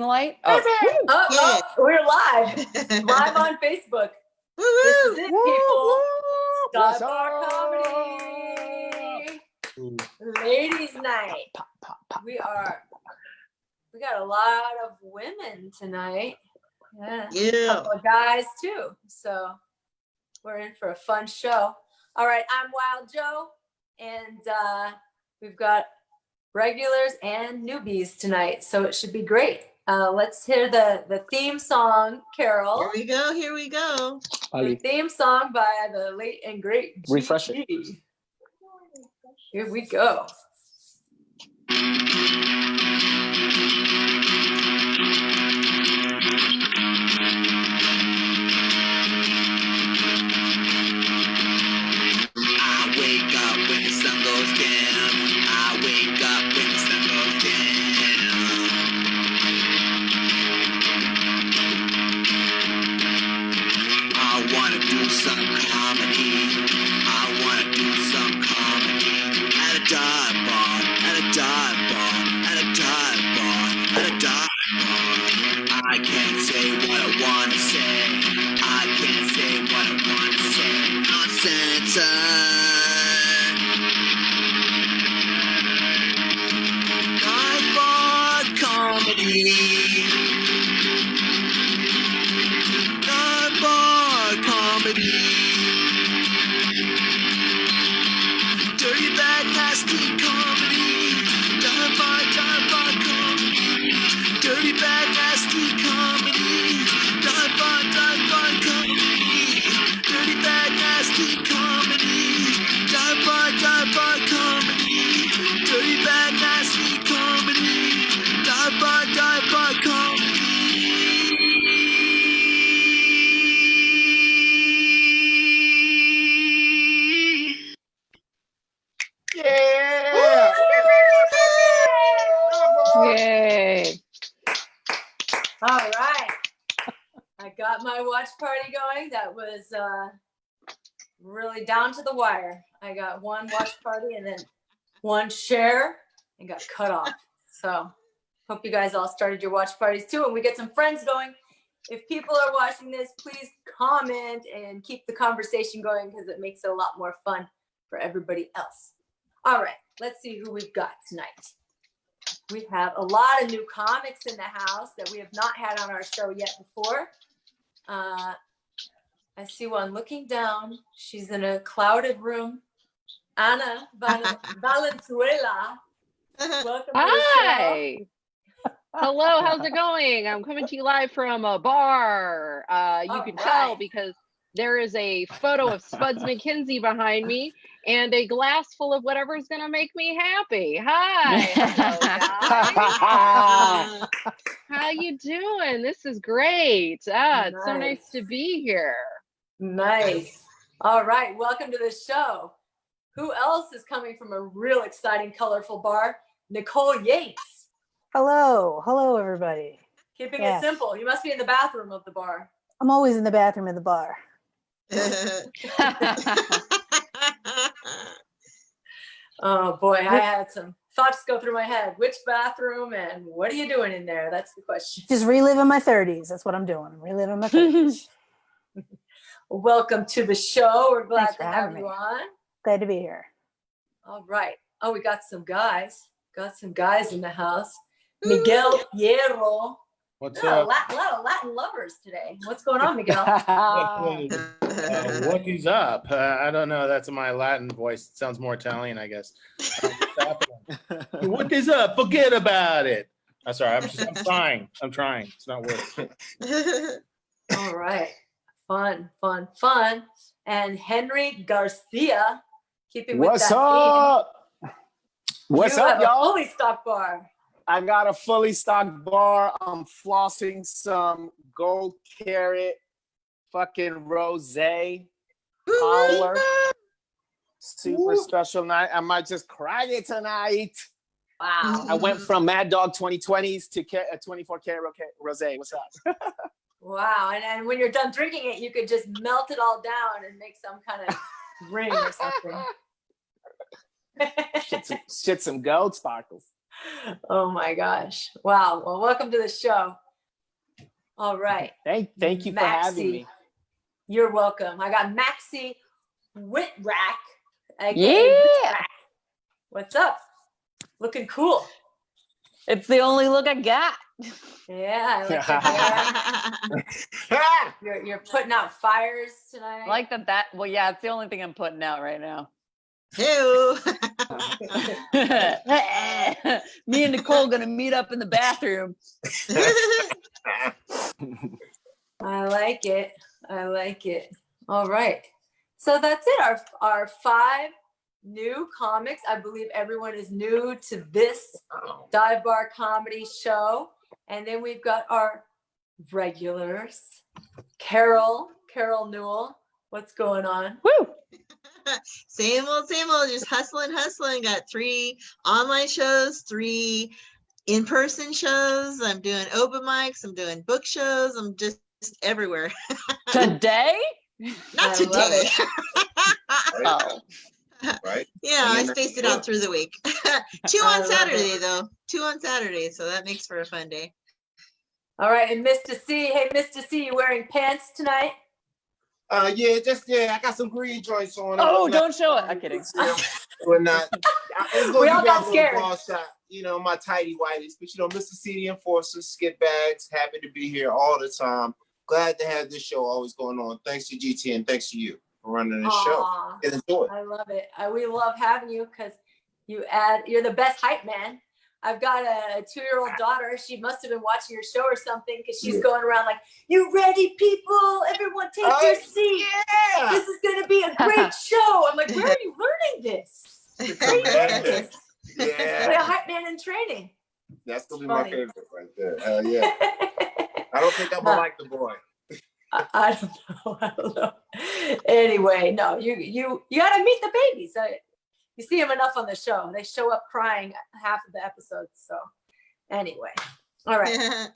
light? We're live. Live on Facebook. This is it, people. Sidebar Comedy. Ladies' night. We got a lot of women tonight. Yeah. A couple of guys too. So we're in for a fun show. All right, I'm Wild Joe, and we've got regulars and newbies tonight, so it should be great. Let's hear the theme song, Carol. Here we go. The theme song by the late and great Gigi. Refresh it. Here we go. Yay. All right. I got my watch party going. That was really down to the wire. I got one watch party and then one share and got cut off. So hope you guys all started your watch parties too, and we get some friends going. If people are watching this, please comment and keep the conversation going because it makes it a lot more fun for everybody else. All right, let's see who we've got tonight. We have a lot of new comics in the house that we have not had on our show yet before. I see one looking down. She's in a clouded room. Ana Valenzuela. Welcome to the Hi. Hello, how's it going? I'm coming to you live from a bar. You can tell because there is a photo of Spuds McKinsey behind me and a glass full of whatever's going to make me happy. Hi. Hello, guys. How you doing? This is great. It's so nice to be here. Nice. All right. Welcome to the show. Who else is coming from a real exciting, colorful bar? Nicole Yates. Hello. Hello, everybody. Keeping it simple. You must be in the bathroom of the bar. I'm always in the bathroom of the bar. Oh boy, I had some thoughts go through my head. Which bathroom and what are you doing in there? That's the question. Just reliving my 30s. That's what I'm doing. I'm reliving my 30s. Welcome to the show. We're glad Thanks to for have having you me. on. Glad to be here. All right. Oh, we got some guys. Got some guys in the house. Miguel Hierro. What's A up? lot of Latin lovers today. What's going on, Miguel? What is up? I don't know. That's my Latin voice. It sounds more Italian, I guess. What is up? Forget about it. I'm sorry. I'm trying. It's not working. All right. Fun. And Henry Garcia, keeping with What's that up? What's you up, have a y'all? fully stocked bar. I got a fully stocked bar. I'm flossing some gold carat fucking rosé. Holler. Super special night. I might just cry it tonight. Wow. I went from Mad Dog 2020s to 24 karat rosé. What's up? Wow. And when you're done drinking it, you could just melt it all down and make some kind of ring or something. Shit some gold sparkles. Oh my gosh. Wow. Well, welcome to the show. All right. Thank you for having Maxie. me. You're welcome. I got Maxie Whitrack. Yeah. What's up? Looking cool. It's the only look I got. Yeah, I like your hair. You're putting out fires tonight. I like that. Well, yeah, it's the only thing I'm putting out right now. Ew. Me and Nicole gonna meet up in the bathroom. I like it. I like it. All right. So that's it. Our 5 new comics. I believe everyone is new to this dive bar comedy show. And then we've got our regulars. Carol Newell. What's going on? Woo! Same old, just hustling. Got 3 online shows, 3 in-person shows. I'm doing open mics. I'm doing book shows. I'm just everywhere. Today? Not today. Oh. Right? Yeah, I spaced it out through the week. 2 on Saturday, though. 2 on Saturday, so that makes for a fun day. All right, and Mr. C. Hey, Mr. C, you wearing pants tonight? I got some green joints on. Oh, don't show it. I'm kidding. We're not. We all got scared. Ball shot, my tighty whities. But Mr. C, the Enforcer, Skip Bags, happy to be here all the time. Glad to have this show always going on. Thanks to GT and thanks to you for running this show. And enjoy. I love it. We love having you because you're the best hype man. I've got a 2-year-old daughter. She must have been watching your show or something because she's going around like, "You ready, people? Everyone take your seat. Yeah. This is going to be a great show." I'm like, where are you learning this? Where are you learning this? Yeah. Like a hype man in training. That's going to be Funny. my favorite right there. Yeah. I don't think I'm going to like the boy. I don't know. Anyway, no, you got to meet the babies. You see them enough on the show. They show up crying half of the episodes. So anyway, all right.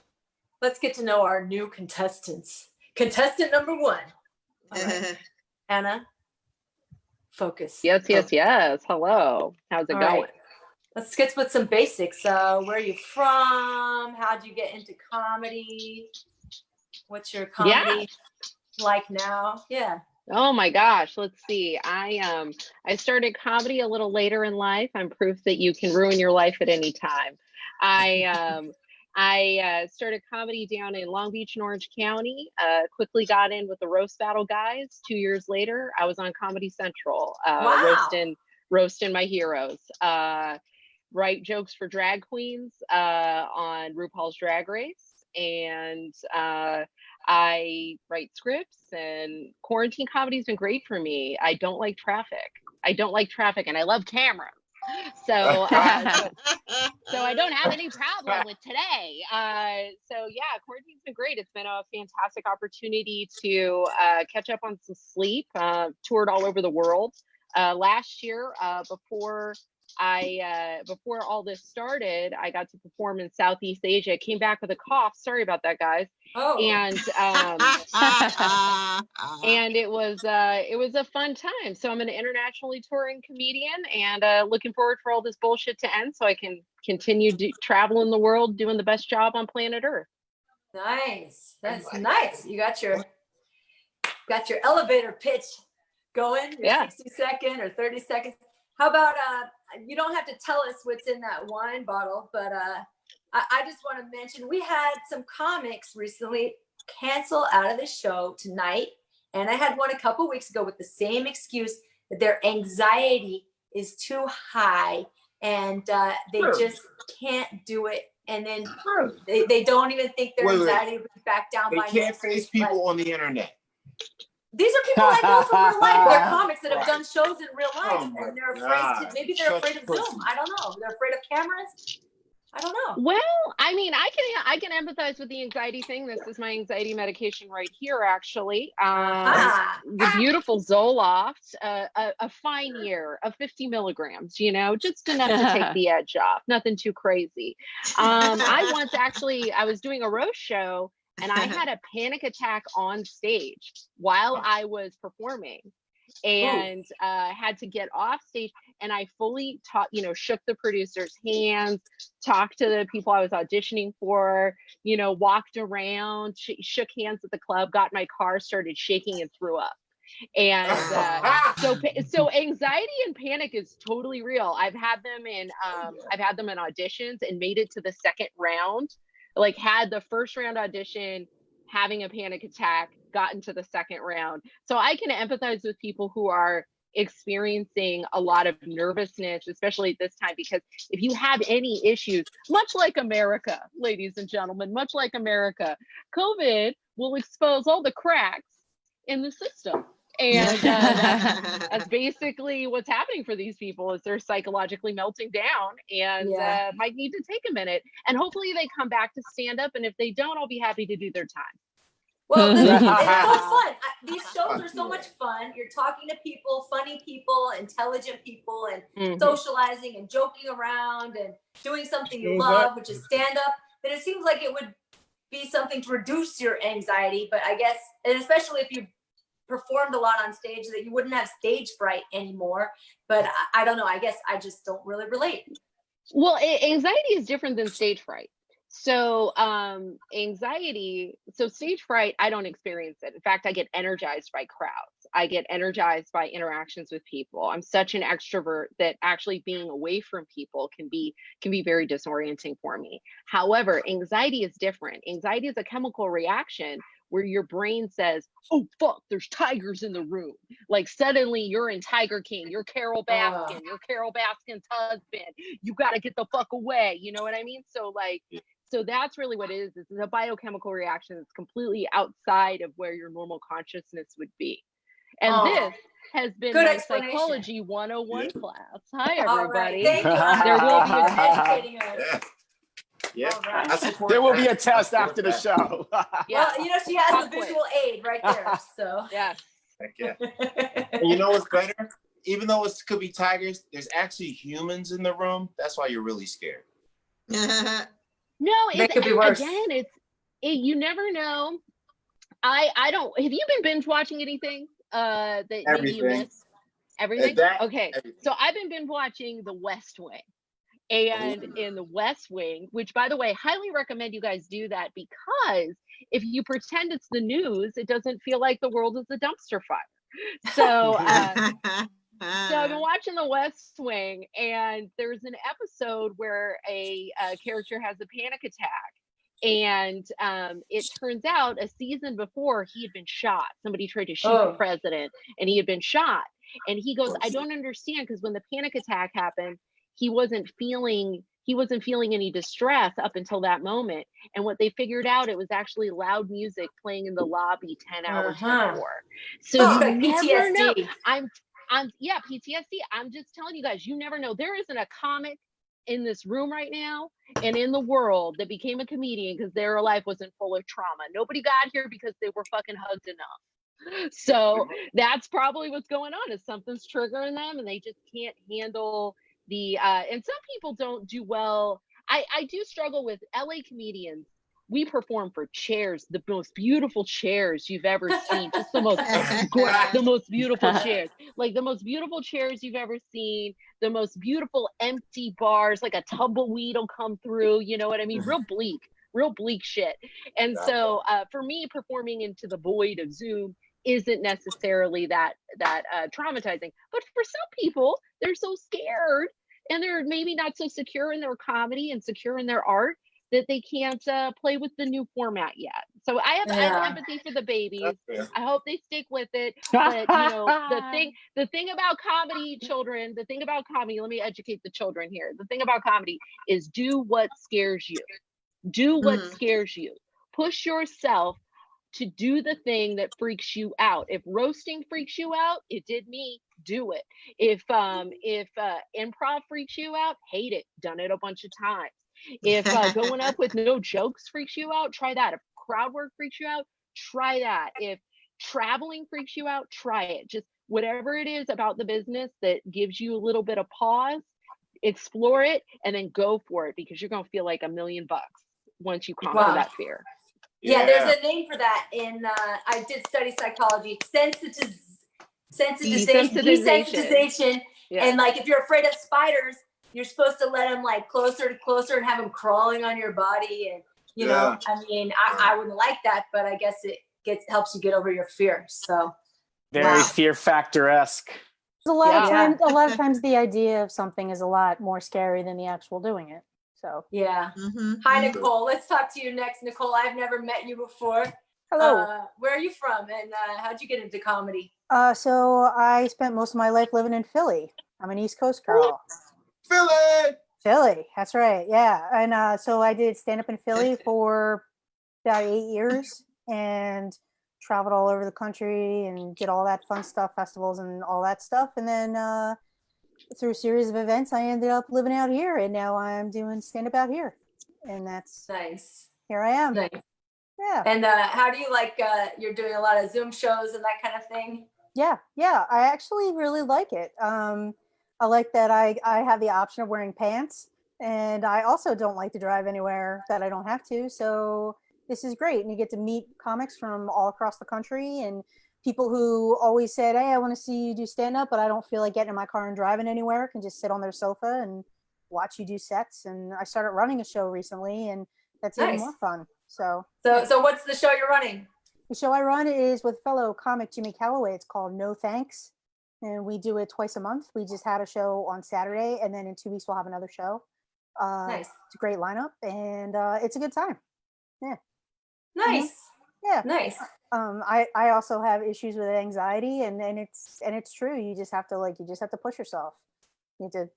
Let's get to know our new contestants. Contestant number 1. All right. Anna, focus. Yes. Hello. How's it All going? right. Let's get with some basics. Where are you from? How'd you get into comedy? What's your comedy like now? Yeah. Oh my gosh, let's see. I started comedy a little later in life. I'm proof that you can ruin your life at any time. I started comedy down in Long Beach and Orange County. Quickly got in with the roast battle guys. 2 years later, I was on Comedy Central, roasting my heroes. Write jokes for drag queens on RuPaul's Drag Race, and I write scripts, and quarantine comedy's been great for me. I don't like traffic, and I love cameras. So I don't have any problem with today. So yeah, quarantine's been great. It's been a fantastic opportunity to catch up on some sleep. Toured all over the world. Last year, before all this started, I got to perform in Southeast Asia. I came back with a cough. Sorry about that, guys. And and it was a fun time. So I'm an internationally touring comedian, and looking forward for all this bullshit to end so I can continue traveling the world doing the best job on planet Earth. Nice. That's nice. You got your elevator pitch going. Your 60-second or 30 seconds. How about you don't have to tell us what's in that wine bottle, but I just want to mention we had some comics recently cancel out of the show tonight, and I had one a couple weeks ago with the same excuse that their anxiety is too high and they just can't do it, and then they don't even think their anxiety will be back down by They can't face people on the internet. These are people I know from real life. They're comics that have done shows in real life, and they're afraid maybe they're afraid of Zoom. I don't know. They're afraid of cameras. I don't know. Well, I mean, I can empathize with the anxiety thing. This is my anxiety medication right here, actually. The beautiful Zoloft, a fine year of 50 milligrams, just enough to take the edge off. Nothing too crazy. I was doing a roast show, and I had a panic attack on stage while I was performing, and had to get off stage. and I fully shook the producer's hands, talked to the people I was auditioning for, walked around, shook hands at the club, got in my car, started shaking, and threw up. And so anxiety and panic is totally real. I've had them in auditions and made it to the second round, like had the first round audition, having a panic attack, gotten to the second round. So I can empathize with people who are experiencing a lot of nervousness, especially at this time, because if you have any issues, much like America, ladies and gentlemen, much like America, COVID will expose all the cracks in the system. And that's basically what's happening for these people, is they're psychologically melting down and might need to take a minute. And hopefully they come back to stand up. And if they don't, I'll be happy to do their time. Well, it's so fun. These shows are so much fun. You're talking to people, funny people, intelligent people, and socializing and joking around and doing something you love, which is stand up. But it seems like it would be something to reduce your anxiety. But I guess, and especially if you performed a lot on stage, that you wouldn't have stage fright anymore. But I don't know. I guess I just don't really relate. Well, anxiety is different than stage fright. So stage fright, I don't experience it. In fact, I get energized by crowds. I get energized by interactions with people. I'm such an extrovert that actually being away from people can be very disorienting for me. However, anxiety is different. Anxiety is a chemical reaction where your brain says, oh, fuck, there's tigers in the room. Like suddenly you're in Tiger King, you're Carol Baskin, you're Carol Baskin's husband. You got to get the fuck away. You know what I mean? So that's really what it is. It's a biochemical reaction that's completely outside of where your normal consciousness would be. And this has been my Psychology 101 class. Hi, everybody. Right. Thank you. There will be educating us. Yeah. Right. There will be a test after the show. Well, she has the visual aid right there. So yes. Heck yeah. And you know what's better? Even though it could be tigers, there's actually humans in the room. That's why you're really scared. No, it could be worse. Again, you never know. I don't. Have you been binge watching anything that maybe you missed? Everything. Okay. So I've been binge watching The West Wing. And in The West Wing, which, by the way, highly recommend you guys do that, because if you pretend it's the news, it doesn't feel like the world is a dumpster fire. So I've been watching The West Wing, and there's an episode where a character has a panic attack. And it turns out a season before he had been shot. Somebody tried to shoot the president, and he had been shot. And he goes, I don't understand, because when the panic attack happened, he wasn't feeling any distress up until that moment. And what they figured out, it was actually loud music playing in the lobby 10 hours before. So you never know. PTSD. I'm just telling you guys, you never know. There isn't a comic in this room right now and in the world that became a comedian because their life wasn't full of trauma. Nobody got here because they were fucking hugged enough. So that's probably what's going on, is something's triggering them and they just can't handle and some people don't do well. I do struggle with LA comedians. We perform for chairs, the most beautiful chairs you've ever seen. Just the most beautiful chairs, like the most beautiful chairs you've ever seen, the most beautiful empty bars, like a tumbleweed will come through. You know what I mean? Real bleak shit. And so for me, performing into the void of Zoom isn't necessarily that traumatizing. But for some people, they're so scared and they're maybe not so secure in their comedy and secure in their art that they can't play with the new format yet. So I have empathy for the babies. I hope they stick with it. But the thing about comedy, children, let me educate the children here. The thing about comedy is do what scares you. Do what scares you. Push yourself to do the thing that freaks you out. If roasting freaks you out, it did me, do it. If improv freaks you out, hate it, done it a bunch of times. If going up with no jokes freaks you out, try that. If crowd work freaks you out, try that. If traveling freaks you out, try it. Just whatever it is about the business that gives you a little bit of pause, explore it, and then go for it, because you're going to feel like $1 million once you conquer that fear. Yeah, there's a name for that in I did study psychology. Desensitization Yeah. And like, if you're afraid of spiders, you're supposed to let them like closer to closer and have them crawling on your body. And, you know, I mean, I wouldn't like that, but I guess it helps you get over your fear. So Very Fear Factor-esque. A lot of Yeah. times the idea of something is a lot more scary than the actual doing it. So yeah. Mhm. Hi, Nicole. Let's talk to you next. Nicole, I've never met you before. hello. Where are you from? And how'd you get into comedy? So I spent most of my life living in Philly. I'm an East Coast girl. Philly. Philly, that's right. Yeah. And so I did stand up in Philly for about 8 years and traveled all over the country and did all that fun stuff, festivals and all that stuff. And then through a series of events, I ended up living out here, and now I'm doing stand up out here. And that's Nice. here I am. Nice. Yeah. And how do you like, you're doing a lot of Zoom shows and that kind of thing? Yeah. I actually really like it. I like that I have the option of wearing pants, and I also don't like to drive anywhere that I don't have to. So this is great. And you get to meet comics from all across the country and people who always said, hey, I want to see you do stand up, but I don't feel like getting in my car and driving anywhere. Can just sit on their sofa and watch you do sets. And I started running a show recently, and that's even more fun. So what's the show you're running? the show I run is with fellow comic Jimmy Calloway. It's called No Thanks. And we do it twice a month. We just had a show on Saturday, and then in 2 weeks we'll have another show. Nice. It's a great lineup, and it's a good time. Yeah. Nice. Yeah. Nice. I also have issues with anxiety, and it's true. You just have to push yourself. You have to,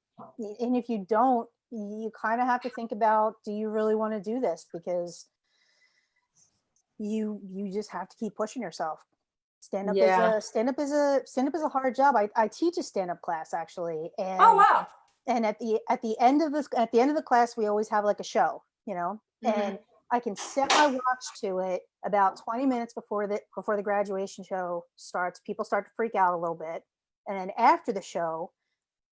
and if you don't, you kind of have to think about, do you really want to do this? Because you just have to keep pushing yourself. Stand up is a hard job. I teach a stand up class actually, and oh wow. And at the end of the class, we always have like a show, you know, and I can set my watch to it about 20 minutes before the graduation show starts. People start to freak out a little bit, and then after the show,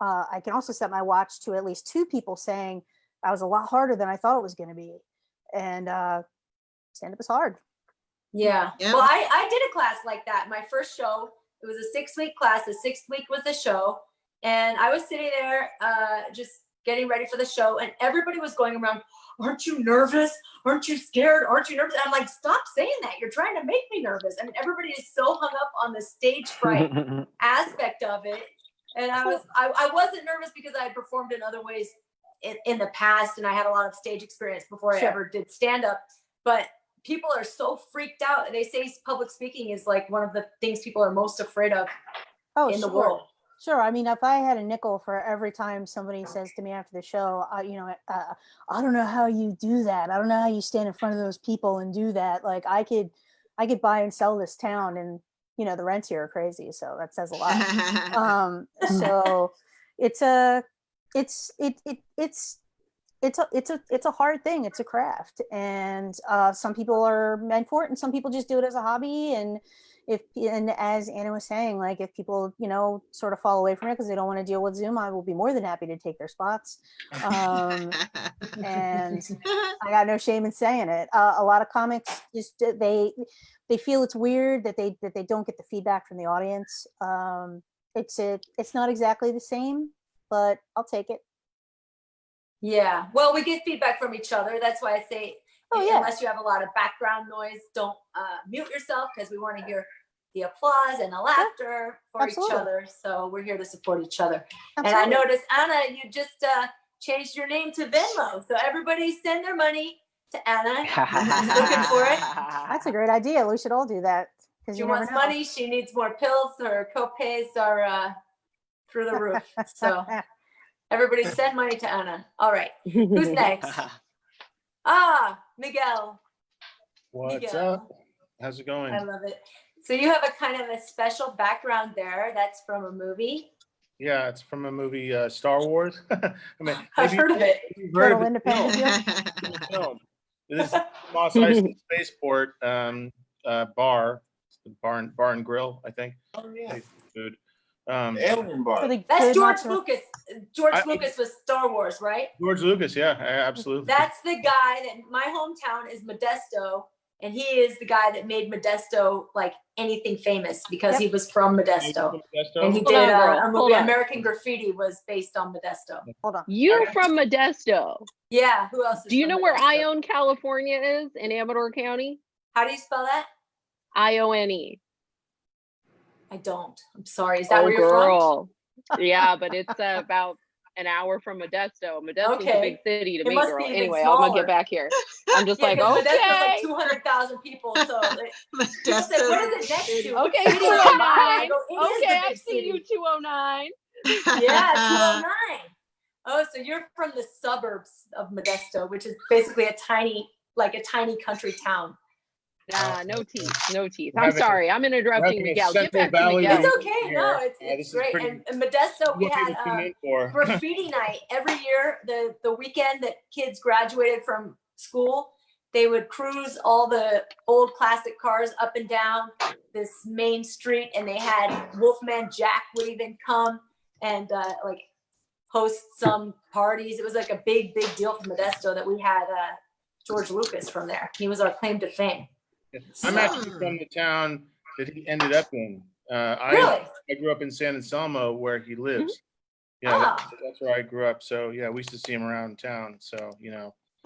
I can also set my watch to at least 2 people saying that was a lot harder than I thought it was going to be, and stand up is hard. Yeah. Yeah. Well, I did a class like that. My first show, it was a 6-week class. The 6th week was the show. And I was sitting there just getting ready for the show. And everybody was going around, aren't you nervous? Aren't you scared? Aren't you nervous? And I'm like, stop saying that. You're trying to make me nervous. I mean, everybody is so hung up on the stage fright aspect of it. And I wasn't nervous because I had performed in other ways in the past. And I had a lot of stage experience before I ever did stand up. But people are so freaked out. They say public speaking is like one of the things people are most afraid of in the world. Sure. I mean, if I had a nickel for every time somebody says to me after the show, I don't know how you do that. I don't know how you stand in front of those people and do that. Like I could buy and sell this town, and the rents here are crazy. So that says a lot. So it's a hard thing. It's a craft, and some people are meant for it, and some people just do it as a hobby. And as Anna was saying, like if people sort of fall away from it because they don't want to deal with Zoom, I will be more than happy to take their spots. And I got no shame in saying it. A lot of comics just they feel it's weird that they don't get the feedback from the audience. It's not exactly the same, but I'll take it. Yeah. Well, we get feedback from each other. That's why I say, unless you have a lot of background noise, don't mute yourself, because we want to hear the applause and the laughter for each other. So we're here to support each other. Absolutely. And I noticed, Anna, you just changed your name to Venmo. So everybody send their money to Anna. She's looking for it. That's a great idea. We should all do that. She wants money. She needs more pills. Her co-pays are through the roof. So everybody send money to Anna. All right. Who's next? Miguel. What's up? How's it going? I love it. So you have a kind of a special background there. That's from a movie. Yeah, it's from a movie, Star Wars. I mean, I've heard of it. Total independent film. This is Moss Eisley Spaceport bar and grill, I think. Oh yeah. Food. Alien bar. That's George Lucas. George Lucas was Star Wars, right? George Lucas, yeah, absolutely. That's the guy that my hometown is Modesto, and he is the guy that made Modesto like anything famous because he was from Modesto. And he Hold did on, girl. a movie, Hold on. American Graffiti was based on Modesto. Hold on. You're from Modesto. Yeah, who else is Do you from know where Modesto? Ione, California is in Amador County? How do you spell that? Ione. I don't. I'm sorry. Is that where you're girl. Yeah, but it's about an hour from Modesto. Modesto's a Okay. big city to It me, must girl. be even Anyway, I'm gonna smaller. get back here. I'm just from? like, Yeah, 'cause Modesto's okay. like 200,000 people. So people say, Modesto. what is it next to? Okay, City nearby. I 209. go, it is Okay, the I big see you, city. 209. Yeah, 209. Oh, so you're from the suburbs of Modesto, which is basically a tiny country town. Nah, no teeth, no teeth. We're I'm having a- sorry, I'm interrupting having a Miguel. Get Central back to Valley Miguel. It's okay. here. No, This it's is great. pretty- And in Modesto, we what had people tune in for. graffiti night every year. The weekend that kids graduated from school, they would cruise all the old classic cars up and down this main street, and they had Wolfman Jack would even come and like host some parties. It was like a big deal for Modesto that we had George Lucas from there. He was our claim to fame. I'm actually from the town that he ended up in. Really? I grew up in San Anselmo where he lives. Yeah, Ah. that's where I grew up. So yeah, we used to see him around town. So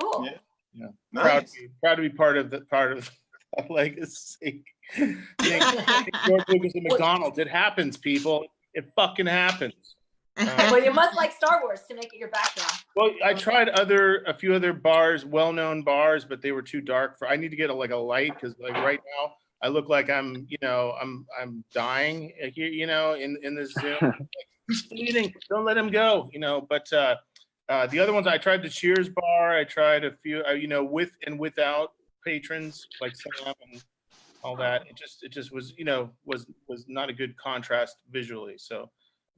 Cool. Yeah. proud Nice. to be part of that legacy. George Lucas and McDonald's. It happens, people. It fucking happens. Well, you must like Star Wars to make it your background. Well, I tried a few other bars, well-known bars, but they were too dark for. I need to get a light because like right now I look like I'm dying here, in this Zoom. Like, he's fading. Don't let him go, But the other ones, I tried the Cheers bar. I tried a few, with and without patrons like Sam and all that. It just was, was not a good contrast visually. So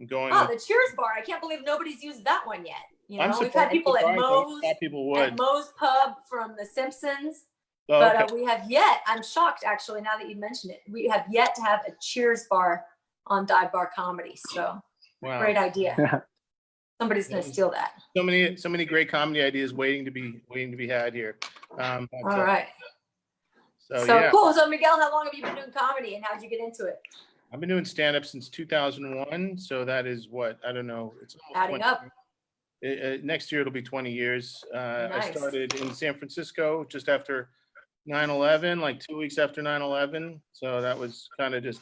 I'm going. Oh, the Cheers bar. I can't believe nobody's used that one yet. I'm We've had people at Moe's, people would. at Moe's Pub from The Simpsons, Oh, but okay. we have yet, I'm shocked actually now that you mentioned it, we have yet to have a Cheers bar on Dive Bar Comedy. So Wow. great idea. Somebody's going to steal that. So many great comedy ideas waiting to be had here. All right. So So yeah, cool. So Miguel, how long have you been doing comedy and how'd you get into it? I've been doing stand-up since 2001. So that is what, I don't know. It's almost Adding 20 up. Next year it'll be 20 years. I Nice. started in San Francisco just after 9/11, like 2 weeks after 9/11. So that was kind of just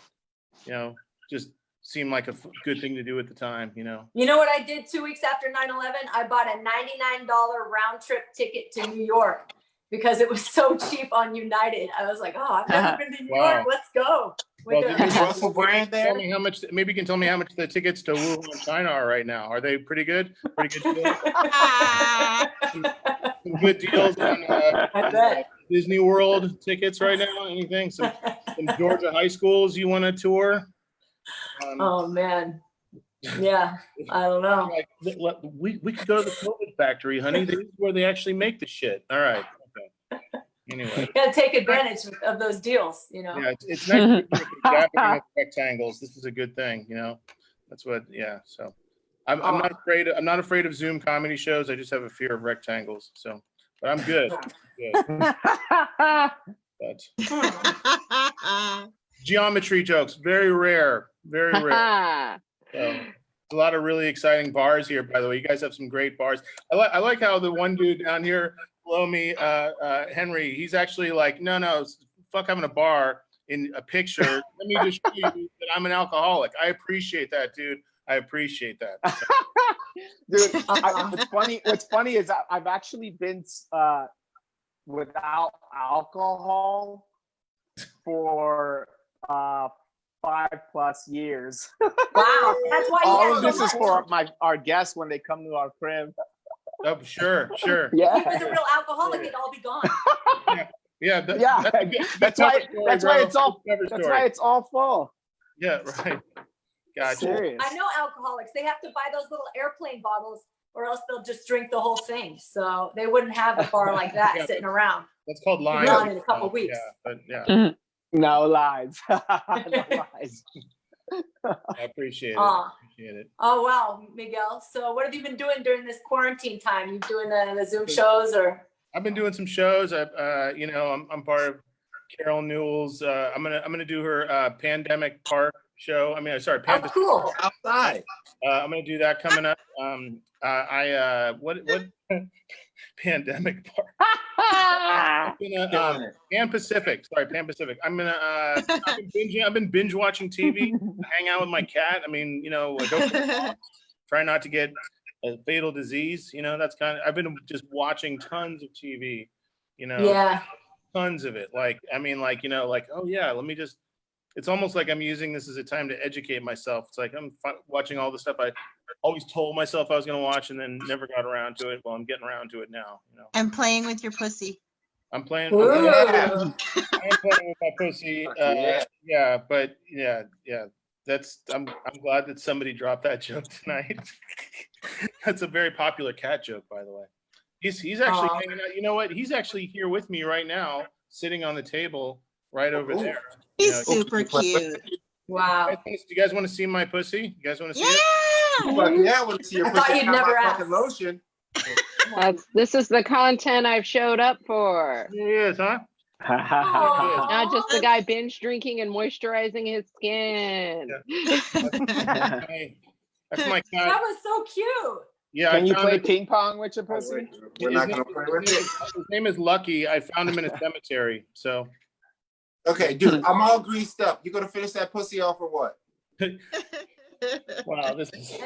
seemed like a good thing to do at the time, You know what I did 2 weeks after 9/11? I bought a $99 round trip ticket to New York because it was so cheap on United. I was like, oh, I've never been to New Wow. York. Let's go. Well, Is Russell Brand there? Tell me how much. Maybe you can tell me how much the tickets to Wuhan, China are right now. Are they pretty good? Pretty good deals? Some good deals on I bet. Disney World tickets right now. Anything? Some Georgia high schools you want to tour? Oh man. Yeah, I don't know. Like, we could go to the COVID factory, honey. This is where they actually make the shit. All right. Okay. Anyway. You gotta take advantage of those deals, Yeah, it's nice to gathering of rectangles. This is a good thing, That's what. Yeah. So, I'm not afraid. I'm not afraid of Zoom comedy shows. I just have a fear of rectangles. So, but I'm good. But geometry jokes, very rare. Very rare. So, a lot of really exciting bars here, by the way. You guys have some great bars. I like how the one dude down here below me, Henry, he's actually like, no, fuck having a bar in a picture. Let me just show you that I'm an alcoholic. I appreciate that, dude. I appreciate that. Dude, what's funny is I've actually been without alcohol for 5+ years. Wow, that's why All he of has this so is much. for our guests when they come to our crib. Oh, sure. If he was a Yeah, real alcoholic, it'd all be gone. Yeah. that's why it's all full. Yeah, right. Gotcha. Serious. I know alcoholics. They have to buy those little airplane bottles or else they'll just drink the whole thing. So they wouldn't have a bar like that Yeah. sitting around. That's called Be lying. gone in a couple weeks. Yeah, but yeah, No lies. No lies. I appreciate it. Aw. Appreciate it. Oh, wow, Miguel. So what have you been doing during this quarantine time? You doing the Zoom shows or? I've been doing some shows. I'm part of Carol Newell's. I'm gonna do her Pandemic Park show. I mean, sorry, Oh, cool. Outside. I'm gonna do that coming up. What Pandemic Park? I'm gonna, Pan Pacific. Sorry, Pan Pacific. I've been binge watching TV, hang out with my cat. I mean, I go for walks, try not to get a fatal disease. That's I've been just watching tons of TV. Yeah. Tons of it. Oh yeah, let me just. It's almost like I'm using this as a time to educate myself. It's like I'm watching all the stuff I always told myself I was going to watch and then never got around to it. Well, I'm getting around to it now. And playing with your pussy. I'm playing. Ooh. I'm playing with my pussy. Yeah, but yeah. I'm glad that somebody dropped that joke tonight. That's a very popular cat joke, by the way. He's actually hanging out. You know what? He's actually here with me right now, sitting on the table right over there. He's super cute. Wow. Do you guys want to see my pussy? You guys want to see it? Yeah, I want to see your I thought pussy. you'd Got never my ask. fucking lotion. This is the content I've showed up for. It is, huh? Aw. Not just the guy binge drinking and moisturizing his skin. That's my cat. That was so cute. Yeah, Can I you found play it. ping pong with your pussy? We're not gonna play with it. His name is Lucky. I found him in a cemetery. So Okay, dude, I'm all greased up. You gonna finish that pussy off or what? wow, this is You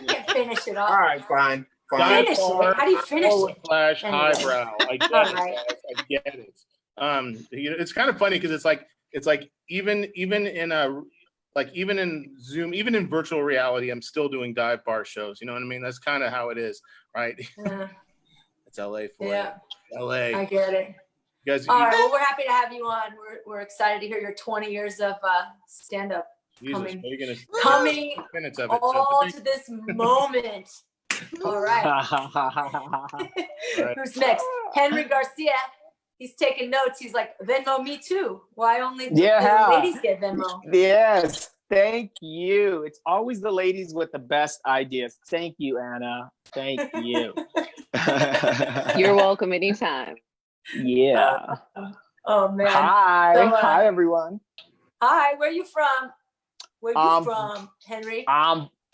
can't finish it All off. right, fine. Finish it. How do you finish it? Flash Anyway. highbrow. I get All it. right. Guys. I get it. It's kind of funny because it's like even in Zoom, even in virtual reality, I'm still doing dive bar shows. You know what I mean? That's kind of how it is, right? Yeah. It's LA for Yeah. you. LA. I get it. You guys, All right. Well, we're happy to have you on. We're excited to hear your 20 years of stand-up Jesus, coming. you're gonna Coming minutes of it. all So to this moment. All right. Who's next? Henry Garcia. He's taking notes. He's like, Venmo me too. Why only the ladies get Venmo? Yes. Thank you. It's always the ladies with the best ideas. Thank you, Anna. Thank you. You're welcome anytime. Yeah. Oh man. Hi. So, Hi, everyone. Hi. Where are you from? Where are you from, Henry?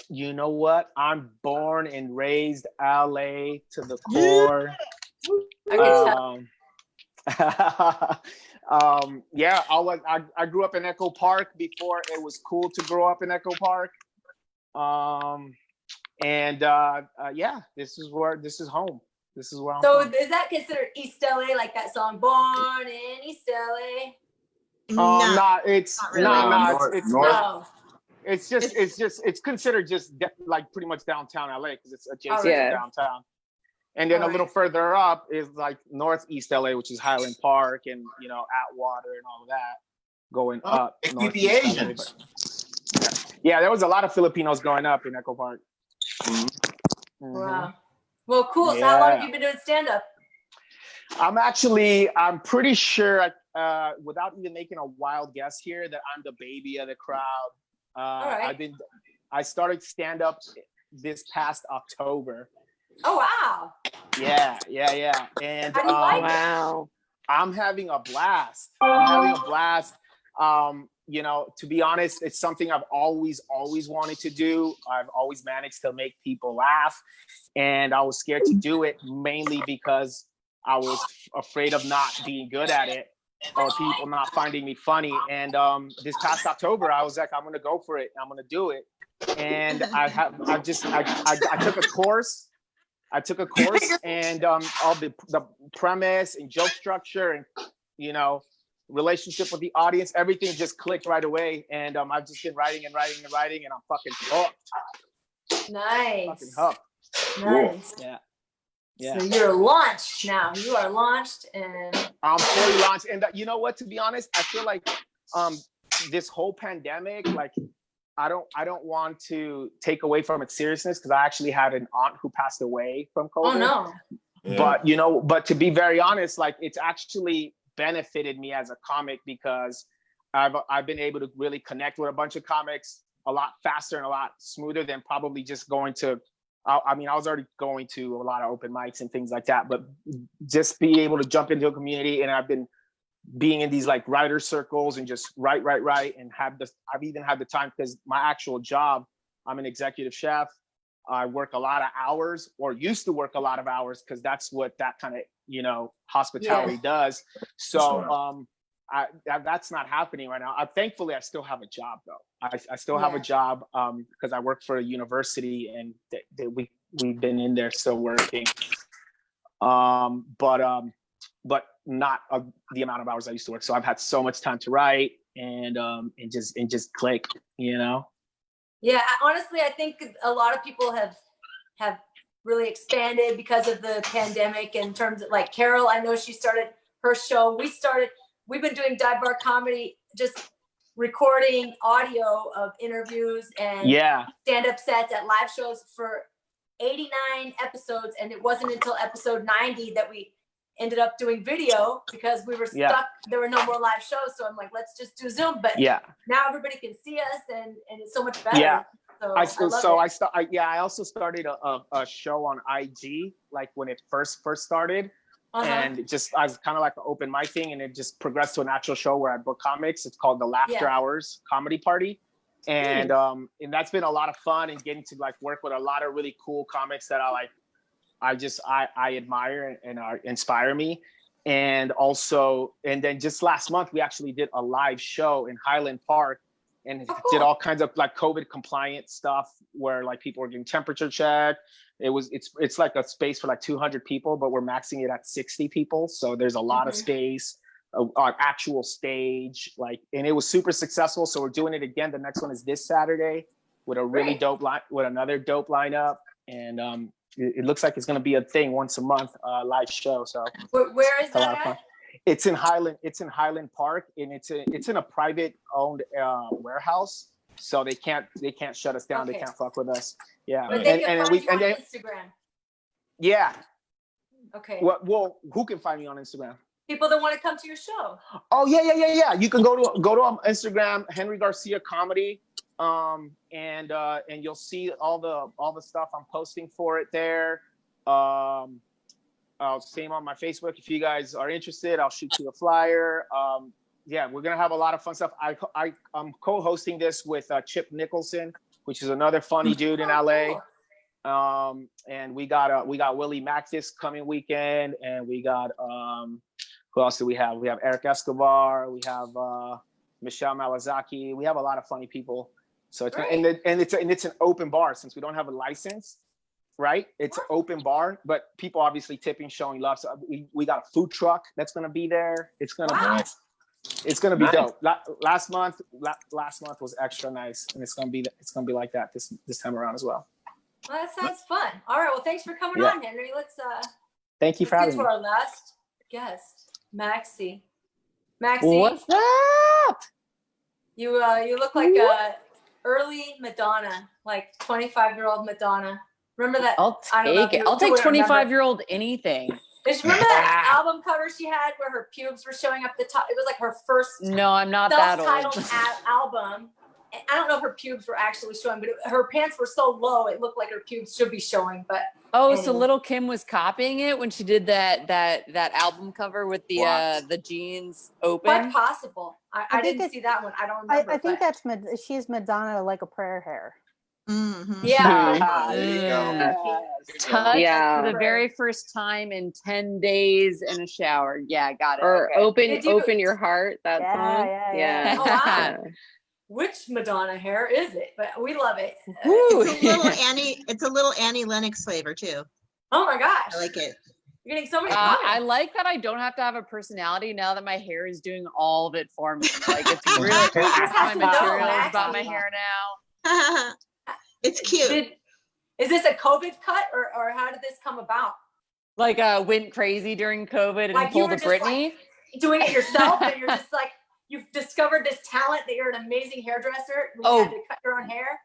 You know what? I'm born and raised LA to the core. I can tell. Yeah, I grew up in Echo Park before it was cool to grow up in Echo Park. Yeah, this is home. This is where I'm So from. is that considered East LA, like that song "Born in East LA"? No, it's Not really. not. No. It's considered just like pretty much downtown LA because it's adjacent Alright. to downtown. And then a little further up is like Northeast LA, which is Highland Park and Atwater and all of that going up. It could Northeast be LA, Asians. yeah, there was a lot of Filipinos growing up in Echo Park. Mhm. Wow. Well, cool. So how long have you been doing stand-up? I'm pretty sure, without even making a wild guess here, that I'm the baby of the crowd. right. I started stand-up this past October. Oh wow. Yeah. And How do you like it? Wow. I'm having a blast. To be honest, it's something I've always wanted to do. I've always managed to make people laugh, and I was scared to do it mainly because I was afraid of not being good at it or people not finding me funny. And this past October, I was like, I'm gonna go for it. I'm gonna do it. And I took a course. And all the premise and joke structure and relationship with the audience, everything just clicked right away. And I've just been writing, and I'm fucking hooked. Nice. Fucking hooked. Nice. Yeah. So you're launched now. You are launched, and I'm fully launched. And you know what? To be honest, I feel like this whole pandemic, like I don't want to take away from its seriousness because I actually had an aunt who passed away from COVID. oh no. Yeah. But to be very honest, like it's actually benefited me as a comic because I've been able to really connect with a bunch of comics a lot faster and a lot smoother than probably just going to. I was already going to a lot of open mics and things like that, but just be able to jump into a community, and I've been being in these like writer circles and just write and I've even had the time, because my actual job, I'm an executive chef. I work a lot of hours, or used to work a lot of hours, because that's what that kind of, you know, hospitality does. So that's not happening right now. Thankfully, I still have a job though. I still have a job because I work for a university, and we've been in there still working. But not the amount of hours I used to work. So I've had so much time to write and just click, you know? Yeah, honestly, I think a lot of people have really expanded because of the pandemic, in terms of like Carol. I know she started her show. We've been doing Dive Bar Comedy, just recording audio of interviews and stand-up sets at live shows for 89 episodes. And it wasn't until episode 90 that we ended up doing video, because we were stuck. There were no more live shows. So I'm like, let's just do Zoom. But now everybody can see us, and it's so much better. Yeah. So I also started a show on IG, like when it first started. And just I was kind of like an open mic thing, and it just progressed to an actual show where I book comics. It's called the Laughter Hours Comedy Party. And that's been a lot of fun, and getting to like work with a lot of really cool comics that I admire and inspire me. And then just last month, we actually did a live show in Highland Park, and did all kinds of like COVID compliant stuff, where like people were getting temperature checked. It's like a space for like 200 people, but we're maxing it at 60 people. So there's a lot of space, an actual stage, and it was super successful. So we're doing it again. The next one is this Saturday with a really dope with another dope lineup. And it looks like it's going to be a thing once a month, live show. So where is that at? It's in Highland Park, and it's in a private owned warehouse. So they can't shut us down. They can't fuck with us. Yeah. But they can find you on Instagram. Yeah. Okay. Well, who can find me on Instagram? People that want to come to your show. Oh yeah. You can go to Instagram, Henry Garcia Comedy, and you'll see all the stuff I'm posting for it there. Same on my Facebook. If you guys are interested, I'll shoot you a flyer. We're gonna have a lot of fun stuff. I'm co-hosting this with Chip Nicholson, which is another funny dude in LA. And we got Willie Mack this coming weekend, and we got who else do we have? We have Eric Escobar. We have Michelle Malazaki. We have a lot of funny people. So it's an open bar, since we don't have a license, right? It's an open bar, but people obviously tipping, showing love. So we got a food truck that's gonna be there. It's gonna be dope. Last month was extra nice, and it's gonna be like that this time around as well. Well, that sounds fun. All right. Well, thanks for coming on, Henry. Thank you for having me. Our last guest, Maxie. What's up? You look like a early Madonna, like 25-year-old Madonna. Remember that? I'll take it. I'll take 25-year-old anything. Remember that album cover she had where her pubes were showing up the top? It was like her first No, I'm not that old. self-titled album. And I don't know if her pubes were actually showing, but her pants were so low, it looked like her pubes should be showing. But anyway. So Little Kim was copying it when she did that album cover with the jeans open? Quite possible. I didn't see that one. I don't remember. I think she's Madonna, like a prayer hair. Mm-hmm. Yeah. There you go. Touch for the very first time in 10 days in a shower. Yeah, got it. Or okay. open your heart. That song. Yeah. Oh, wow. Which Madonna hair is it? But we love it. It's a little Annie Lennox flavor too. Oh my gosh. I like it. You're getting so many comments. I like that I don't have to have a personality now that my hair is doing all of it for me. Like it's really my materials about my hair now. It's cute. Is this a COVID cut or how did this come about? Like went crazy during COVID and pulled a Britney. Like doing it yourself, and you're just like, you've discovered this talent that you're an amazing hairdresser. You had to cut your own hair.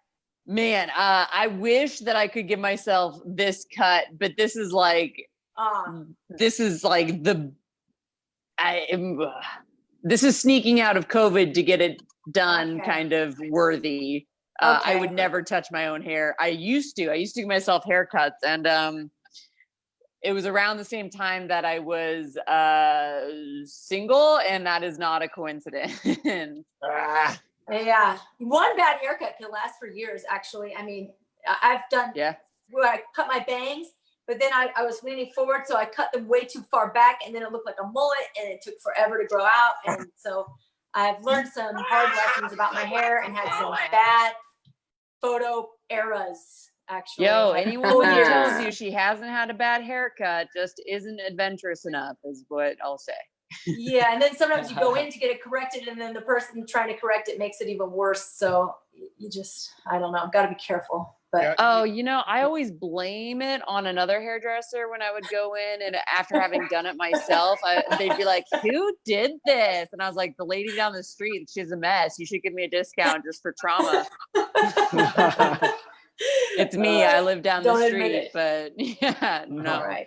Man, I wish that I could give myself this cut, but this is like this is sneaking out of COVID to get it done, kind of worthy. I would never touch my own hair. I used to give myself haircuts, and it was around the same time that I was single, and that is not a coincidence. Yeah, one bad haircut can last for years. Actually, I mean, I've done. Yeah. Where I cut my bangs, but then I was leaning forward, so I cut them way too far back, and then it looked like a mullet, and it took forever to grow out. And so I've learned some hard lessons about my hair and had some bad photo eras. Actually, Yo, like anyone full who years. tells you she hasn't had a bad haircut just isn't adventurous enough, is what I'll say. Yeah, and then sometimes you go in to get it corrected, and then the person trying to correct it makes it even worse. So you just, I don't know, got to be careful. But Yeah. Oh, you know, I always blame it on another hairdresser when I would go in, and after having done it myself, they'd be like, "Who did this?" And I was like, "The lady down the street. She's a mess. You should give me a discount just for trauma." It's me. I live down the Don't admit street, it. but yeah, no. all right.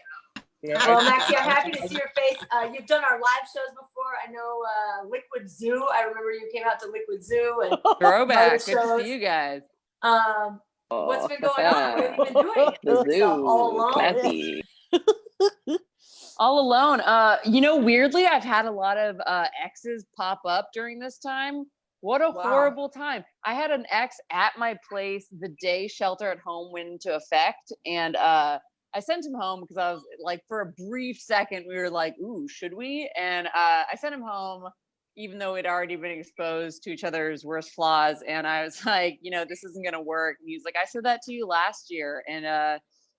Yeah, Well, Maxie, I'm happy to see your face. You've done our live shows before. I know Liquid Zoo. I remember you came out to Liquid Zoo and Throwback. Good to shows. see you guys. What's been going on? What have you been doing? The Yourself zoo, all alone? classy. All alone. You know, weirdly, I've had a lot of exes pop up during this time. What a Wow. horrible time. I had an ex at my place the day shelter at home went into effect. And I sent him home because I was like, for a brief second, we were like, ooh, should we? And I sent him home, even though we'd already been exposed to each other's worst flaws. And I was like, you know, this isn't going to work. And he was like, I said that to you last year. And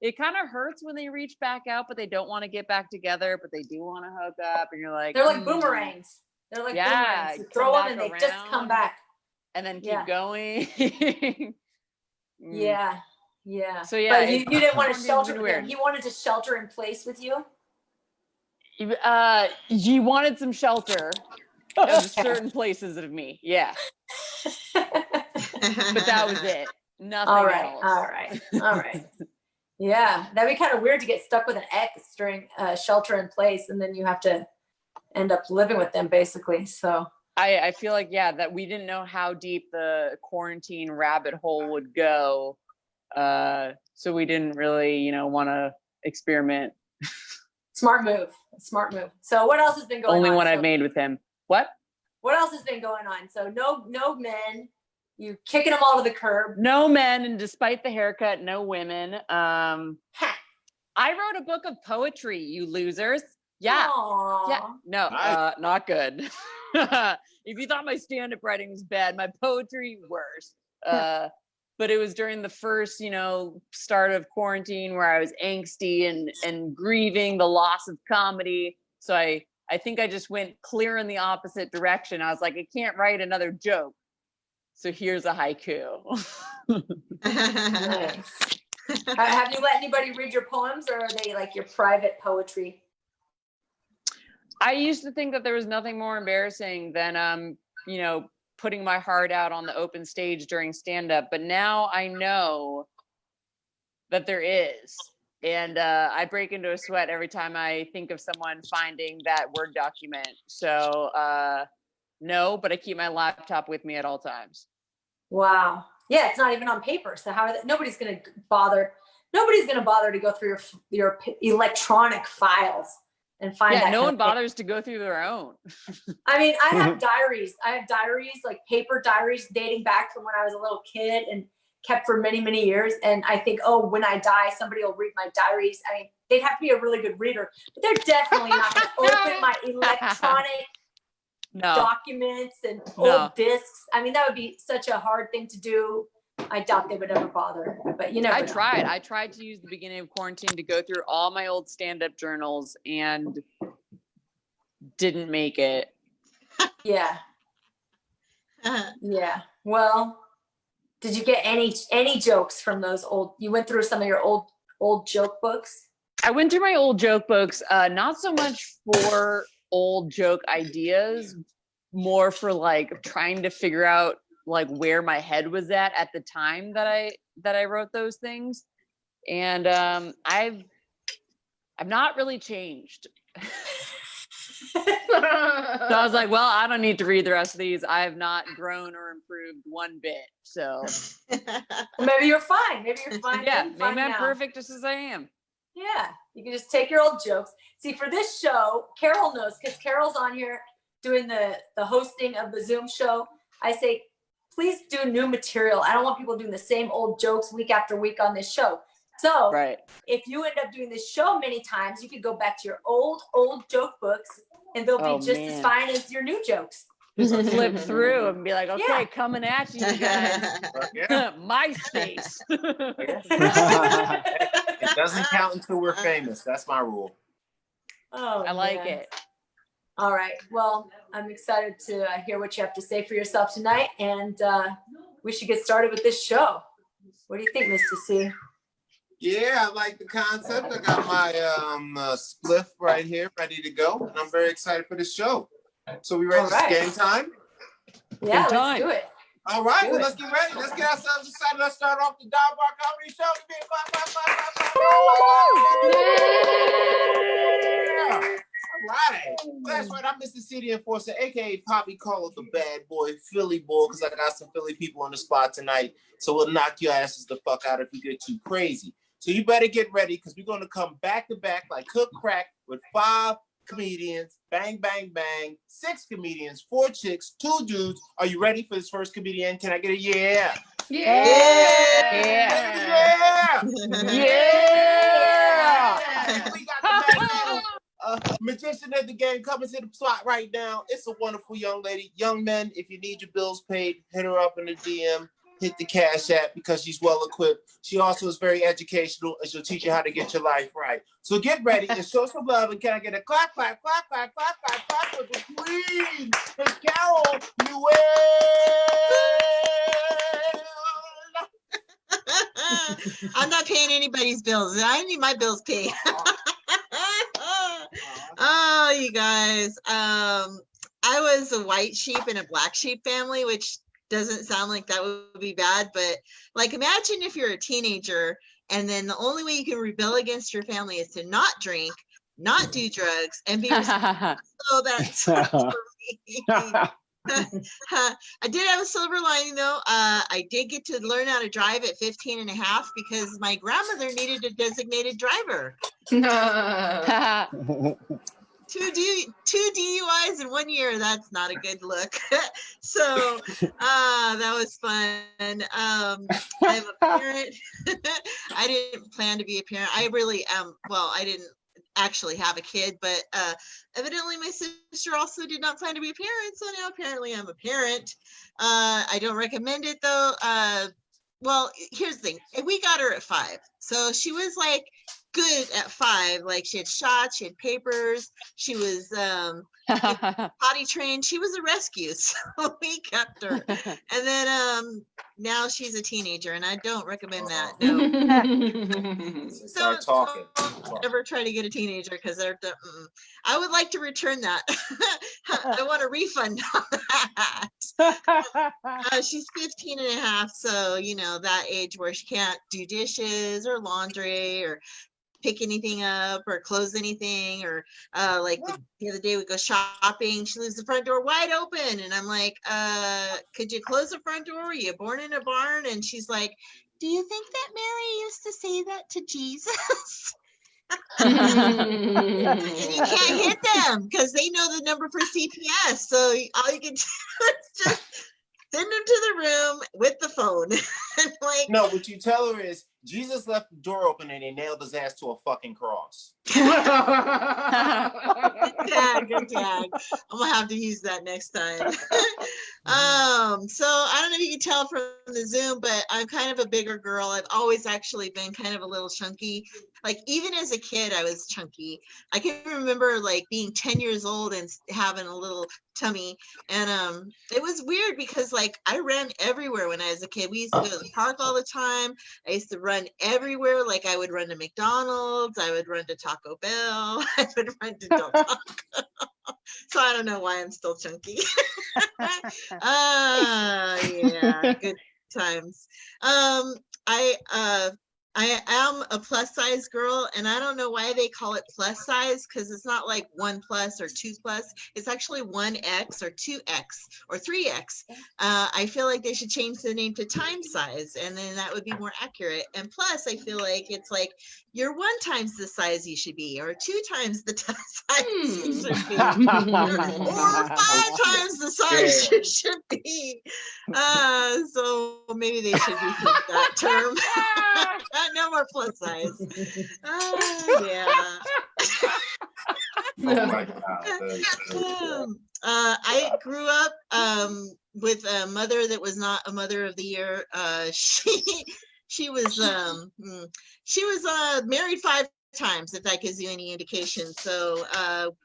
it kind of hurts when they reach back out, but they don't want to get back together, but they do want to hook up. And you're like, They're like boomerangs. They're like Yeah, boomerangs. You come throw them back and they just come around. back. and then keep Yeah. going. Yeah. Yeah. So, yeah, But you didn't want to it's shelter been with him. weird. He wanted to shelter in place with you. You wanted some shelter of certain places of me. Yeah. But that was it. Nothing All right. else. All right. All right. Yeah. That'd be kind of weird to get stuck with an ex during shelter in place, and then you have to end up living with them basically. So I feel like, yeah, that we didn't know how deep the quarantine rabbit hole would go. So we didn't really, want to experiment. smart move. Smart move. So what else has been going Only on? one So I've made with him. What? What else has been going on? So no men. You kicking them all to the curb. No men, and despite the haircut, no women. I wrote a book of poetry, you losers. Yeah. Aww. Yeah. No, Nice. not good. If you thought my stand-up writing was bad, my poetry worse. But it was during the first, start of quarantine where I was angsty and grieving the loss of comedy. So I think I just went clear in the opposite direction. I was like, I can't write another joke. So here's a haiku. Nice. Have you let anybody read your poems, or are they like your private poetry? I used to think that there was nothing more embarrassing than, putting my heart out on the open stage during stand-up. But now I know that there is. And I break into a sweat every time I think of someone finding that Word document. So no, but I keep my laptop with me at all times. Wow. Yeah, it's not even on paper. So nobody's gonna bother. Nobody's gonna bother to go through your electronic files and find that. Yeah, no kind one of thing. bothers to go through their own. I mean, I have diaries. Like paper diaries dating back from when I was a little kid and kept for many, many years. And I think, oh, when I die, somebody will read my diaries. I mean, they'd have to be a really good reader, but they're definitely not going to open my electronic documents and old discs. I mean, that would be such a hard thing to do. I doubt they would ever bother, but you never know. I tried to use the beginning of quarantine to go through all my old stand-up journals and didn't make it. Yeah. Yeah. Well, did you get any jokes from those old? You went through some of your old joke books. I went through my old joke books, not so much for old joke ideas, more for like trying to figure out like where my head was at the time that I wrote those things. And I've not really changed. So I was like, well, I don't need to read the rest of these. I have not grown or improved one bit. So Maybe you're fine. Maybe you're fine. yeah, Fine maybe I'm now. perfect just as I am. Yeah, you can just take your old jokes. See, for this show, Carol knows because Carol's on here doing the hosting of the Zoom show. I say, please do new material. I don't want people doing the same old jokes week after week on this show. So if you end up doing this show many times, you could go back to your old joke books and they'll be just as fine as your new jokes. Just flip through and be like, okay, coming at you guys. MySpace. It doesn't count until we're famous. That's my rule. Oh, I like it. All right. Well, I'm excited to hear what you have to say for yourself tonight. And we should get started with this show. What do you think, Mr. C? Yeah, I like the concept. I got my spliff right here, ready to go. And I'm very excited for this show. So we ready? Right. Game time? Yeah, let's do it. All right, well, let's get ready. Let's get ourselves excited. Let's start off the Dog Bar Comedy Show. Give me a clap. All right. That's right. I'm Mr. City Enforcer, a.k.a. Poppy Call the bad boy, Philly boy, because I got some Philly people on the spot tonight. So we'll knock your asses the fuck out if you get too crazy. So you better get ready because we're going to come back to back like cook crack with 5 comedians, bang, bang, bang, 6 comedians, 4 chicks, 2 dudes. Are you ready for this first comedian? Can I get a yeah? Yeah! Yeah! Yeah! We got the magician of the game coming to the spot right now. It's a wonderful young lady. Young men, if you need your bills paid, hit her up in the DM. Hit the Cash App because she's well equipped. She also is very educational and she'll teach you how to get your life right. So get ready and show some love. And can I get a clap, clap, clap, clap, clap, clap, clap for the queen, Miss Carol Newell? I'm not paying anybody's bills. I need my bills paid. Oh, you guys. I was a white sheep in a black sheep family, which doesn't sound like that would be bad, but like imagine if you're a teenager and then the only way you can rebel against your family is to not drink, not do drugs, and be responsible. So that's I did have a silver lining though. I did get to learn how to drive at 15 and a half because my grandmother needed a designated driver. 2 DUIs in 1 year, that's not a good look. So that was fun. I'm a parent. I didn't plan to be a parent. I really am. Well, I didn't actually have a kid, but evidently my sister also did not plan to be a parent. So now apparently I'm a parent. I don't recommend it though. Well, here's the thing. We got her at 5. So she was like good at 5. Like she had shots, she had papers, she was potty trained, she was a rescue. So we kept her. And then now she's a teenager and I don't recommend that. No. Start talking. Don't ever try to get a teenager because they're I would like to return that. I want a refund on that. She's 15 and a half, so you know that age where she can't do dishes or laundry or pick anything up or close anything or like the other day we go shopping, she leaves the front door wide open and I'm like, could you close the front door? Were you born in a barn? And she's like, do you think that Mary used to say that to Jesus? And you can't hit them because they know the number for CPS, so all you can do is just send them to the room with the phone. And like, no, what you tell her is Jesus left the door open and he nailed his ass to a fucking cross. Good tag. I'm gonna have to use that next time. So I don't know if you can tell from the Zoom, but I'm kind of a bigger girl. I've always actually been kind of a little chunky. Like even as a kid, I was chunky. I can remember like being 10 years old and having a little tummy. And it was weird because like I ran everywhere when I was a kid. We used to go to the park all the time. I used to run everywhere. Like I would run to McDonald's, I would run to Taco Bell, I would run to Del Taco. So I don't know why I'm still chunky. Yeah, good times. I am a plus size girl, and I don't know why they call it plus size, because it's not like 1 plus or 2 plus. It's actually 1X or 2X or 3X. I feel like they should change the name to time size, and then that would be more accurate. And plus, I feel like it's like you're 1 times the size you should be, or 2 times the size you should be, or 5 times the size you should be. So maybe they should rethink that term. No more plus size. Yeah. Oh my God. I grew up with a mother that was not a mother of the year. She was married 5 times, if that gives you any indication. So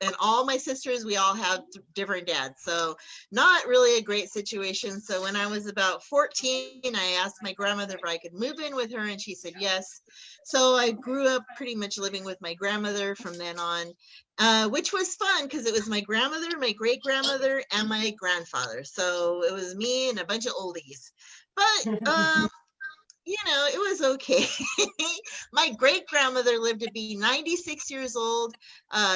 and all my sisters, we all have different dads, so not really a great situation. So when I was about 14, I asked my grandmother if I could move in with her, and she said yes. So I grew up pretty much living with my grandmother from then on, which was fun because it was my grandmother, my great grandmother, and my grandfather. So it was me and a bunch of oldies. But you know, it was okay. My great grandmother lived to be 96 years old.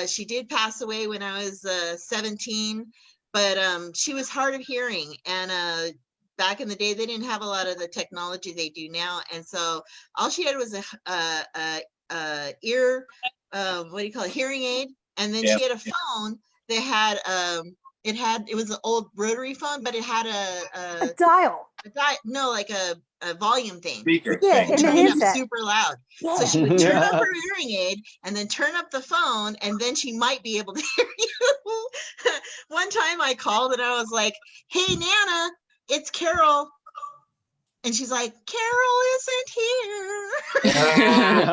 She did pass away when I was 17, but she was hard of hearing. And back in the day, they didn't have a lot of the technology they do now. And so all she had was a ear, what do you call it, hearing aid. And then she had a phone that had, it was an old rotary phone, but it had a dial. No, like a volume thing. Speaker. Yeah, And in the turn it up handset. super loud. Yeah. So she would turn up her hearing aid and then turn up the phone, and then she might be able to hear you. One time I called and I was like, "Hey, Nana, it's Carol." And she's like, "Carol isn't here." And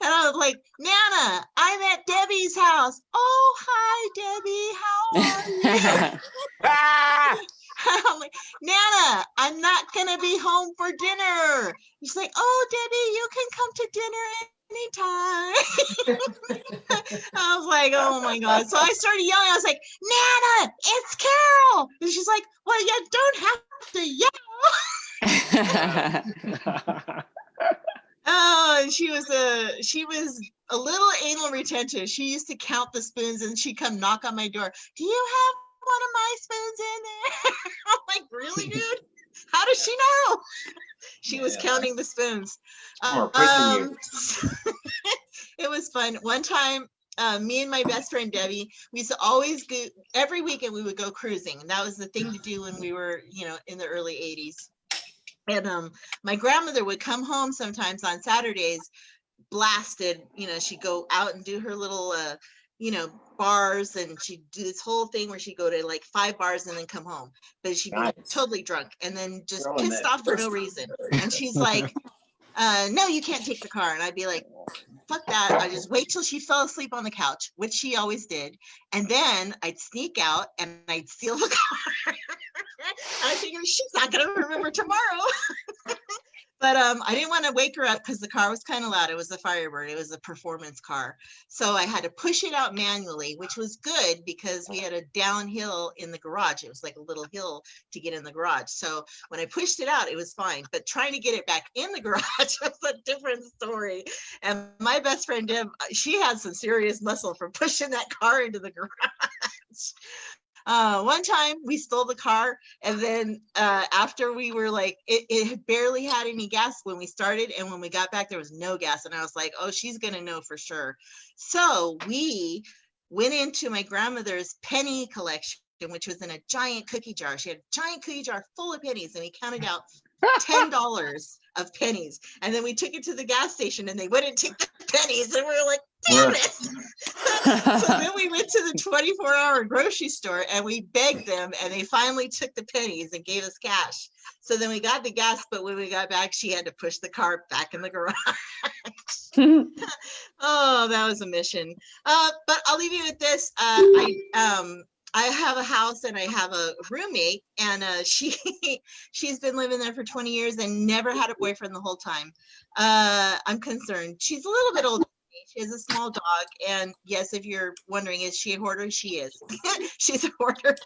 I was like, "Nana, I'm at Debbie's house." "Oh, hi, Debbie. How are you?" I'm like, "Nana, I'm not gonna be home for dinner." She's like, "Oh, Debbie, you can come to dinner anytime." I was like, "Oh my God." So I started yelling. I was like, "Nana, it's Carol." And she's like, "Well, you don't have to yell." Oh, and she was a little anal retentive. She used to count the spoons, and she'd come knock on my door. "Do you have one of my spoons in there?" I'm like, "Really, dude? How does she know?" She was counting the spoons. It was fun. One time, me and my best friend Debbie, we used to always go, every weekend we would go cruising. And that was the thing to do when we were, you know, in the early 80s. And my grandmother would come home sometimes on Saturdays, blasted. You know, she'd go out and do her little, you know, bars, and she'd do this whole thing where she'd go to like 5 bars and then come home. But she'd be totally drunk and then just pissed off for no reason. And she's like, "No, you can't take the car." And I'd be like, "Fuck that." I just wait till she fell asleep on the couch, which she always did. And then I'd sneak out and I'd steal the car. I figured she's not going to remember tomorrow. But I didn't want to wake her up because the car was kind of loud. It was a Firebird. It was a performance car. So I had to push it out manually, which was good because we had a downhill in the garage. It was like a little hill to get in the garage. So when I pushed it out, it was fine. But trying to get it back in the garage was a different story. And my best friend, Deb, she had some serious muscle for pushing that car into the garage. One time we stole the car, and then after we were like, it barely had any gas when we started, and when we got back there was no gas, and I was like, "Oh, she's gonna know for sure." So we went into my grandmother's penny collection, which was in a giant cookie jar. She had a giant cookie jar full of pennies, and we counted out $10 of pennies, and then we took it to the gas station, and they wouldn't take the pennies, and we were like, "Damn it." So then we went to the 24-hour grocery store and we begged them, and they finally took the pennies and gave us cash. So then we got the gas, but when we got back, she had to push the car back in the garage. Oh, that was a mission. But I'll leave you with this. I have a house and I have a roommate, and she's been living there for 20 years and never had a boyfriend the whole time. I'm concerned. She's a little bit older. She has a small dog, and yes, if you're wondering, is she a hoarder? She is. She's a hoarder.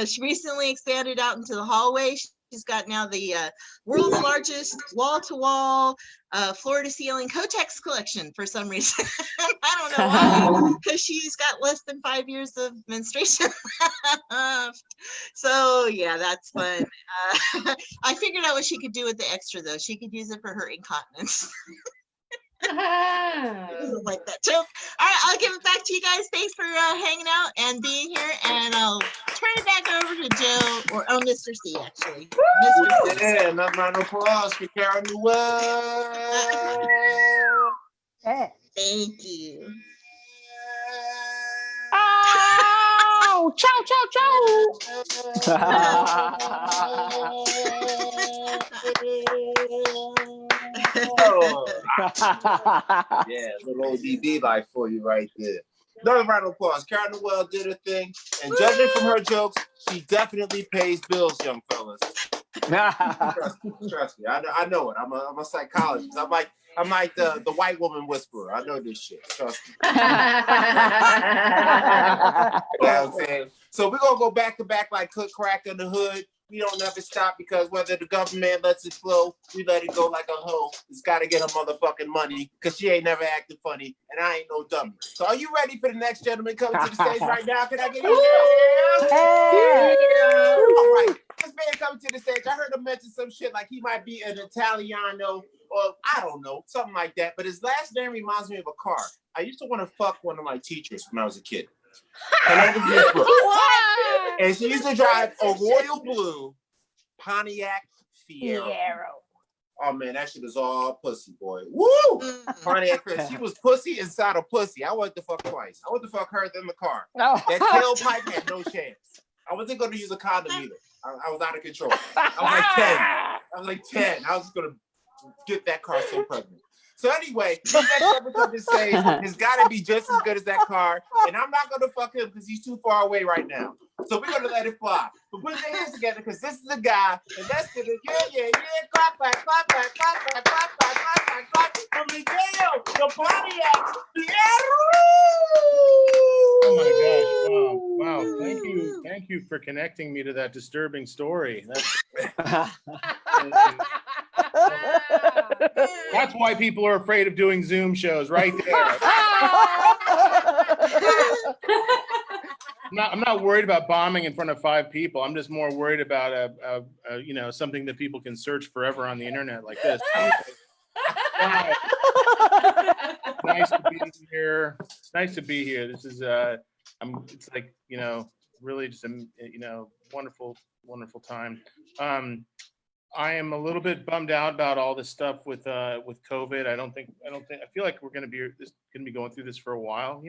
She recently expanded out into the hallway. She's got now the world's largest wall-to-wall, floor-to-ceiling Kotex collection for some reason. I don't know why, because she's got less than 5 years of menstruation. So yeah, that's fun. I figured out what she could do with the extra though. She could use it for her incontinence. I doesn't like that joke. All right, I'll give it back to you guys. Thanks for hanging out and being here, and I'll turn it back over to Joe or Mr. C actually. Mr. C. Yeah, another round of applause for Karen Newell. Yeah. Thank you. Oh, ciao, ciao, Yeah, little ODB life for you right there. Another round of applause. Karen Newell did her thing, and judging from her jokes, she definitely pays bills, young fellas. Trust me. I know it. I'm a psychologist. I'm like the white woman whisperer. I know this shit. Trust me. You know what I'm saying? So we're gonna go back to back like cook crack in the hood. We don't never stop because whether the government lets it flow, we let it go like a hoe. It's gotta get her motherfucking money because she ain't never acted funny, and I ain't no dummy. So are you ready for the next gentleman coming to the stage right now? Can I get you? All right. This man coming to the stage. I heard him mention some shit like he might be an Italiano or I don't know, something like that. But his last name reminds me of a car. I used to want to fuck one of my teachers when I was a kid. Her name was Miss Brooks. And she used to drive a royal blue Pontiac Fiero. Oh man, that shit is all pussy, boy. Woo! Pontiac Fiero. She was pussy inside a pussy. I wanted to fuck twice. I wanted to fuck her in the car. That tailpipe had no chance. I wasn't going to use a condom either. I was out of control. I was like 10. I was just going to get that car so pregnant. So anyway, the next episode to say has got to be just as good as that car, and I'm not going to fuck him because he's too far away right now. So we're going to let it fly. But put your hands together because this is the guy, and that's the clap, clap, clap, clap, clap, clap, clap, clap, clap, clap, clap, from Miguel, the Pontiac, Oh my gosh! Wow! Thank you for connecting me to that disturbing story. That's why people are afraid of doing Zoom shows, right there. I'm not worried about bombing in front of 5 people. I'm just more worried about something that people can search forever on the internet like this. Wow. Nice to be here. It's nice to be here. This is it's like, really just a wonderful time. I am a little bit bummed out about all this stuff with COVID. I feel like we're gonna be going through this for a while,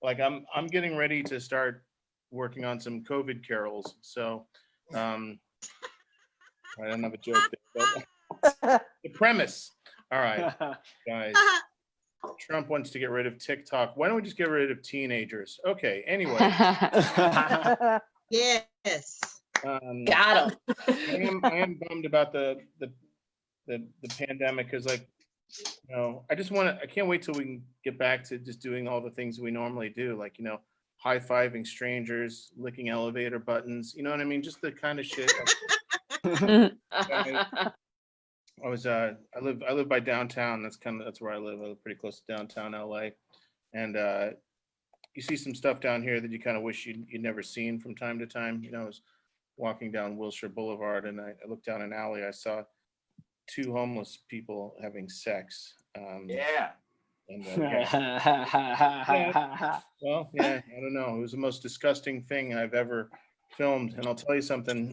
Like I'm getting ready to start working on some COVID carols. So I don't have a joke there, but the premise. All right, guys. Trump wants to get rid of TikTok. Why don't we just get rid of teenagers? Okay, anyway. Yes. Got him. I am bummed about the pandemic because, like, I can't wait till we can get back to just doing all the things we normally do, like, high-fiving strangers, licking elevator buttons, you know what I mean? Just the kind of shit. I live by downtown. That's where I live. I live pretty close to downtown LA. And you see some stuff down here that you kind of wish you'd never seen from time to time. I was walking down Wilshire Boulevard and I looked down an alley. I saw 2 homeless people having sex. Yeah. And, well, yeah, I don't know. It was the most disgusting thing I've ever filmed. And I'll tell you something.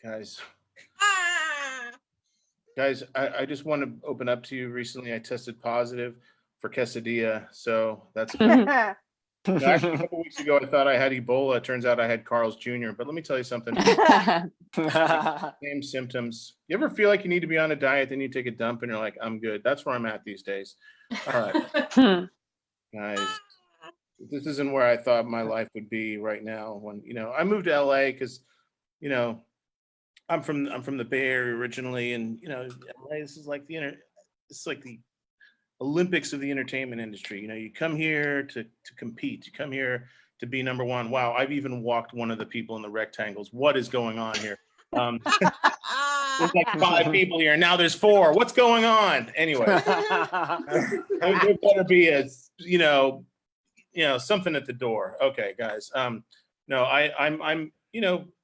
Guys, I just want to open up to you. Recently, I tested positive for quesadilla. So that's actually a couple weeks ago, I thought I had Ebola. It turns out I had Carl's Jr. But let me tell you something. Same symptoms. You ever feel like you need to be on a diet, then you take a dump and you're like, I'm good. That's where I'm at these days. All right. Guys, this isn't where I thought my life would be right now. When, I moved to LA because, I'm from the Bay Area originally, and LA, this is like the Olympics of the entertainment industry. You come here to compete. You come here to be number one. Wow, I've even walked one of the people in the rectangles. What is going on here? There's like 5 people here. Now there's 4. What's going on? Anyway, there better be a, something at the door. Okay, guys. No, I'm,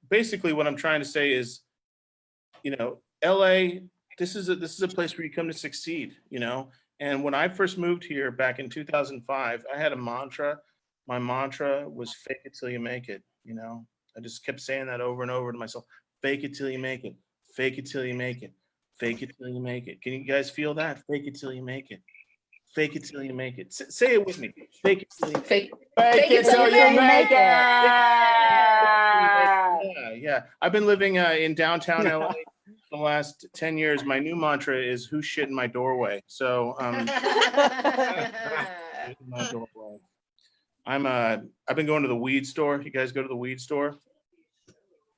basically what I'm trying to say is, LA, this is a place where you come to succeed, And when I first moved here back in 2005, I had a mantra. My mantra was fake it till you make it, I just kept saying that over and over to myself. Fake it till you make it. Fake it till you make it. Fake it till you make it. Can you guys feel that? Fake it till you make it. Fake it till you make it. Say it with me. Fake it till you make it. Fake it till you make it. Yeah. I've been living in downtown LA the last 10 years. My new mantra is who shit in my doorway. So my doorway. I've been going to the weed store. You guys go to the weed store?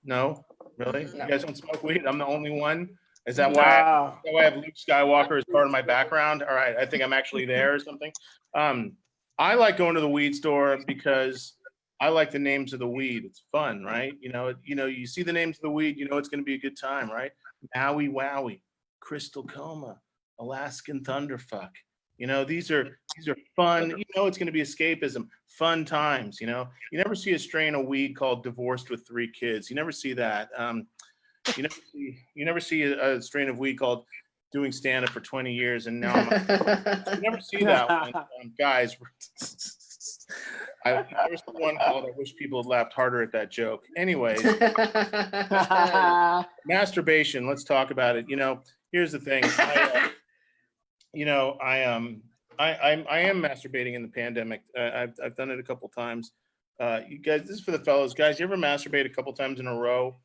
No? Really? You guys don't smoke weed? I'm the only one? Is that why I have Luke Skywalker as part of my background? All right, I think I'm actually there or something. I like going to the weed store because I like the names of the weed. It's fun, right? You see the names of the weed, it's going to be a good time, right? Maui Wowie, Crystal Coma, Alaskan Thunderfuck. These are fun. It's going to be escapism, fun times. You never see a strain of weed called Divorced with 3 Kids. You never see that. You never see a strain of weed called Doing stand-up for 20 years and now you never see that one. Guys. I never see one called I Wish People Had Laughed Harder at That Joke. Anyways, masturbation. Let's talk about it. Here's the thing. I am masturbating in the pandemic. I've done it a couple times. You guys, this is for the fellows. Guys, you ever masturbate a couple times in a row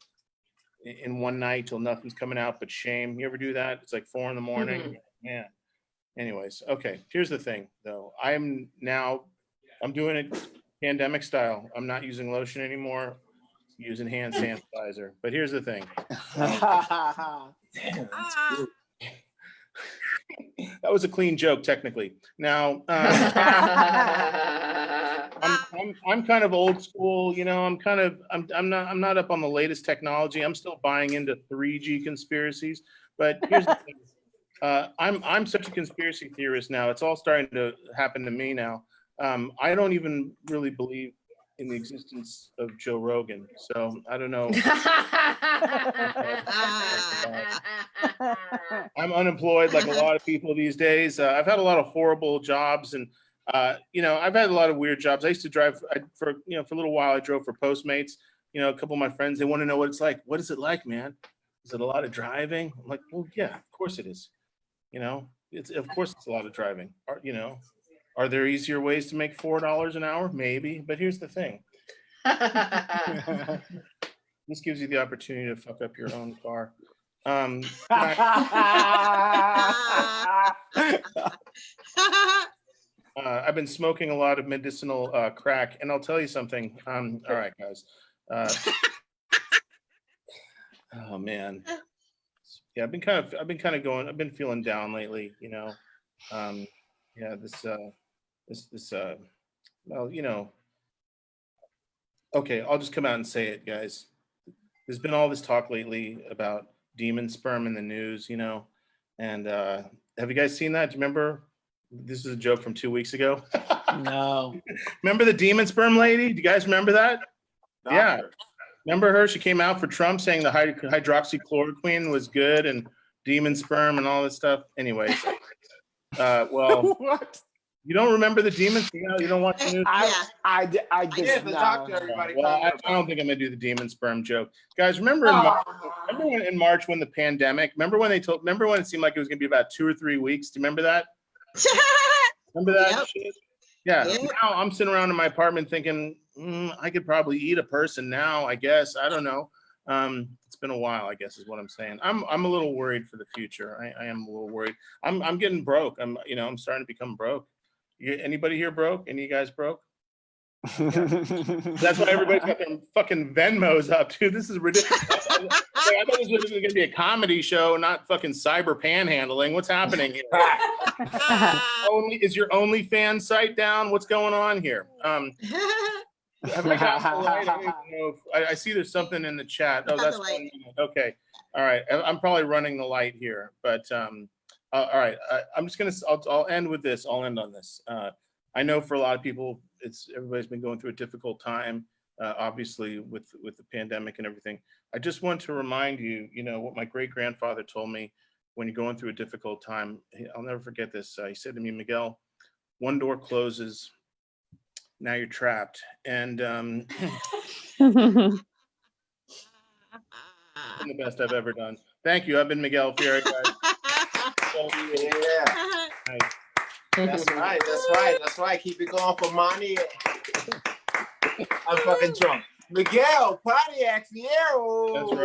in one night till nothing's coming out but shame? You ever do that? It's like 4 a.m. Mm-hmm. Yeah. Anyways, okay. Here's the thing, though. I'm doing it pandemic style. I'm not using lotion anymore. I'm using hand sanitizer. But here's the thing. That was a clean joke, technically. Now, I'm kind of old school, I'm not up on the latest technology. I'm still buying into 3G conspiracies. But here's the thing. I'm such a conspiracy theorist now. It's all starting to happen to me now. I don't even really believe in the existence of Joe Rogan. So I don't know. I'm unemployed like a lot of people these days. I've had a lot of horrible jobs and, I've had a lot of weird jobs. I used to drive for a little while. I drove for Postmates. A couple of my friends, they want to know what it's like. What is it like, man? Is it a lot of driving? I'm like, well, yeah, of course it is. Of course it's a lot of driving. Are there easier ways to make $4 an hour? Maybe, but here's the thing. This gives you the opportunity to fuck up your own car. I've been smoking a lot of medicinal crack, and I'll tell you something. All right, guys. Oh man. Yeah, I've been feeling down lately. Okay, I'll just come out and say it, guys. There's been all this talk lately about demon sperm in the news, and have you guys seen that? Do you remember? This is a joke from 2 weeks ago. No. Remember the demon sperm lady? Do you guys remember that? Doctor. Yeah. Remember her? She came out for Trump saying the hydroxychloroquine was good and demon sperm and all this stuff. Anyways, well, What? you don't remember the demon sperm? You don't watch the news? I did Yeah, the doctor, everybody. Well, I don't think I'm gonna do the demon sperm joke, guys. Remember in March when the pandemic? Remember when it seemed like it was gonna be about 2 or 3 weeks? Do you remember that? Remember that Yep. shit? Yeah. Yep. Now I'm sitting around in my apartment thinking, I could probably eat a person now. I guess I don't know. It's been a while, I guess, is what I'm saying. I'm a little worried for the future. I am a little worried. I'm getting broke. I'm starting to become broke. Anybody here broke? Any of you guys broke? That's why everybody's got their fucking Venmos up, dude. This is ridiculous. I thought this was going to be a comedy show, not fucking cyber panhandling. What's happening here? Is your OnlyFans site down? What's going on here? have I gotten the light? I don't even know I see there's something in the chat. Oh, Got that's the 1 light. minute. Okay. All right. I'm probably running the light here, but all right. I'm just gonna. I'll end with this. I'll end on this. I know for a lot of people, everybody's been going through a difficult time, obviously with the pandemic and everything. I just want to remind you, what my great grandfather told me when you're going through a difficult time. I'll never forget this. He said to me, Miguel, one door closes, now you're trapped. And the best I've ever done. Thank you. I've been Miguel Fieri, guys. Yeah. Nice. That's right. That's right. That's right. Keep it going for Monty. I'm fucking drunk. Miguel Pontiac Fierro.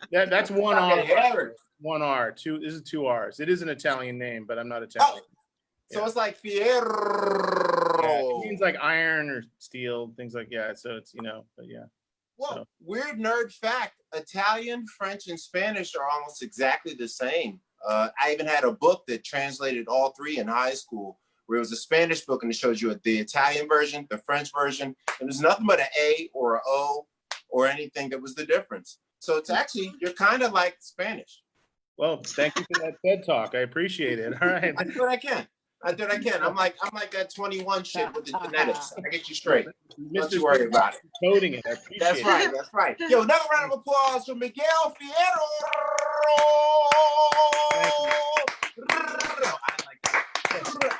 That's That's one fucking R. Harry. One R. This is 2 R's. It is an Italian name, but I'm not Italian. So it's like Fierro. Yeah, it means like iron or steel, things like So it's but yeah. Well, So. weird nerd fact: Italian, French, and Spanish are almost exactly the same. I even had a book that translated all three in high school, where it was a Spanish book and it shows you the Italian version, the French version, and there's nothing but an A or an O or anything that was the difference. So it's actually, you're kind of like Spanish. Well, thank you for that TED talk. I appreciate it. All right. I do what I can. I'm like that 21 shit with the genetics. I get you straight. Don't you worry about it. Coding it. I appreciate That's right. it. That's right. Yo, another round of applause for Miguel Fierro. I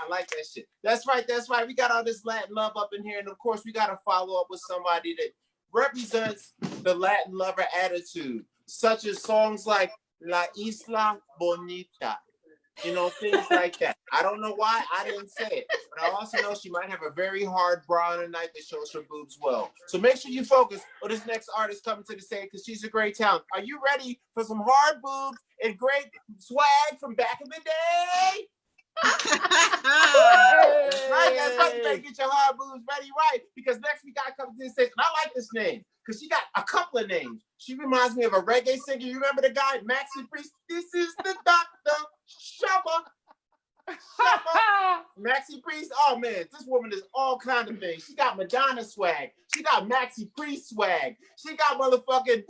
like that shit. That's right. That's right. We got all this Latin love up in here, and of course, we got to follow up with somebody that represents the Latin lover attitude, such as songs like La Isla Bonita. Things like that. I don't know why I didn't say it, but I also know she might have a very hard bra on a night that shows her boobs well. So make sure you focus on this next artist coming to the stage because she's a great talent. Are you ready for some hard boobs and great swag from back in the day? That's right. That's right. You better get your hard boobs ready, right? Because next we got coming to the stage, and I like this name because she got a couple of names. She reminds me of a reggae singer. You remember the guy, Maxi Priest? This is the Dr. Shubba. Maxi Priest. Oh man, this woman is all kind of things. She got Madonna swag. She got Maxi Priest swag. She got motherfucking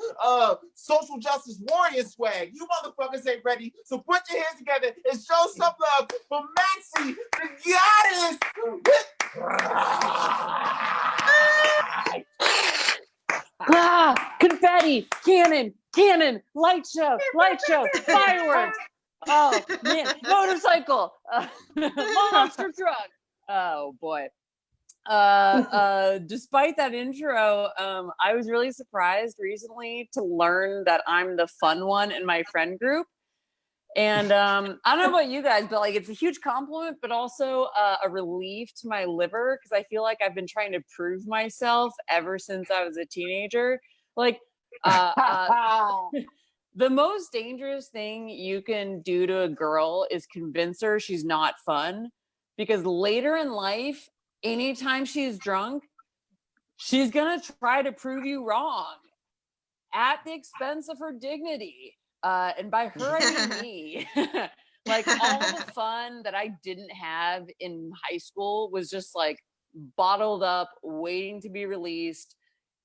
social justice warrior swag. You motherfuckers ain't ready. So put your hands together and show some love for Maxi, the goddess. Confetti, cannon, light show, fireworks. Oh man, motorcycle, monster truck. Oh boy. Despite that intro, I was really surprised recently to learn that I'm the fun one in my friend group. And I don't know about you guys, but like it's a huge compliment, but also a relief to my liver because I feel like I've been trying to prove myself ever since I was a teenager. Like the most dangerous thing you can do to a girl is convince her she's not fun, because later in life, anytime she's drunk, she's gonna try to prove you wrong at the expense of her dignity. And by her, I mean me. Like all the fun that I didn't have in high school was just like bottled up, waiting to be released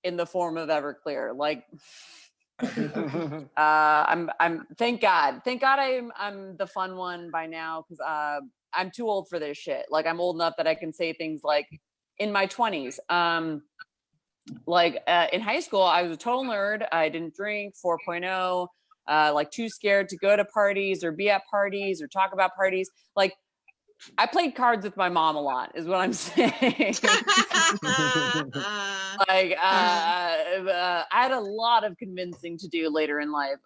in the form of Everclear. Like, I'm thank God I'm the fun one by now because I'm too old for this shit. Like I'm old enough that I can say things like in my 20s. In high school, I was a total nerd. I didn't drink 4.0. Like too scared to go to parties or be at parties or talk about parties. Like I played cards with my mom a lot is what I'm saying. I had a lot of convincing to do later in life.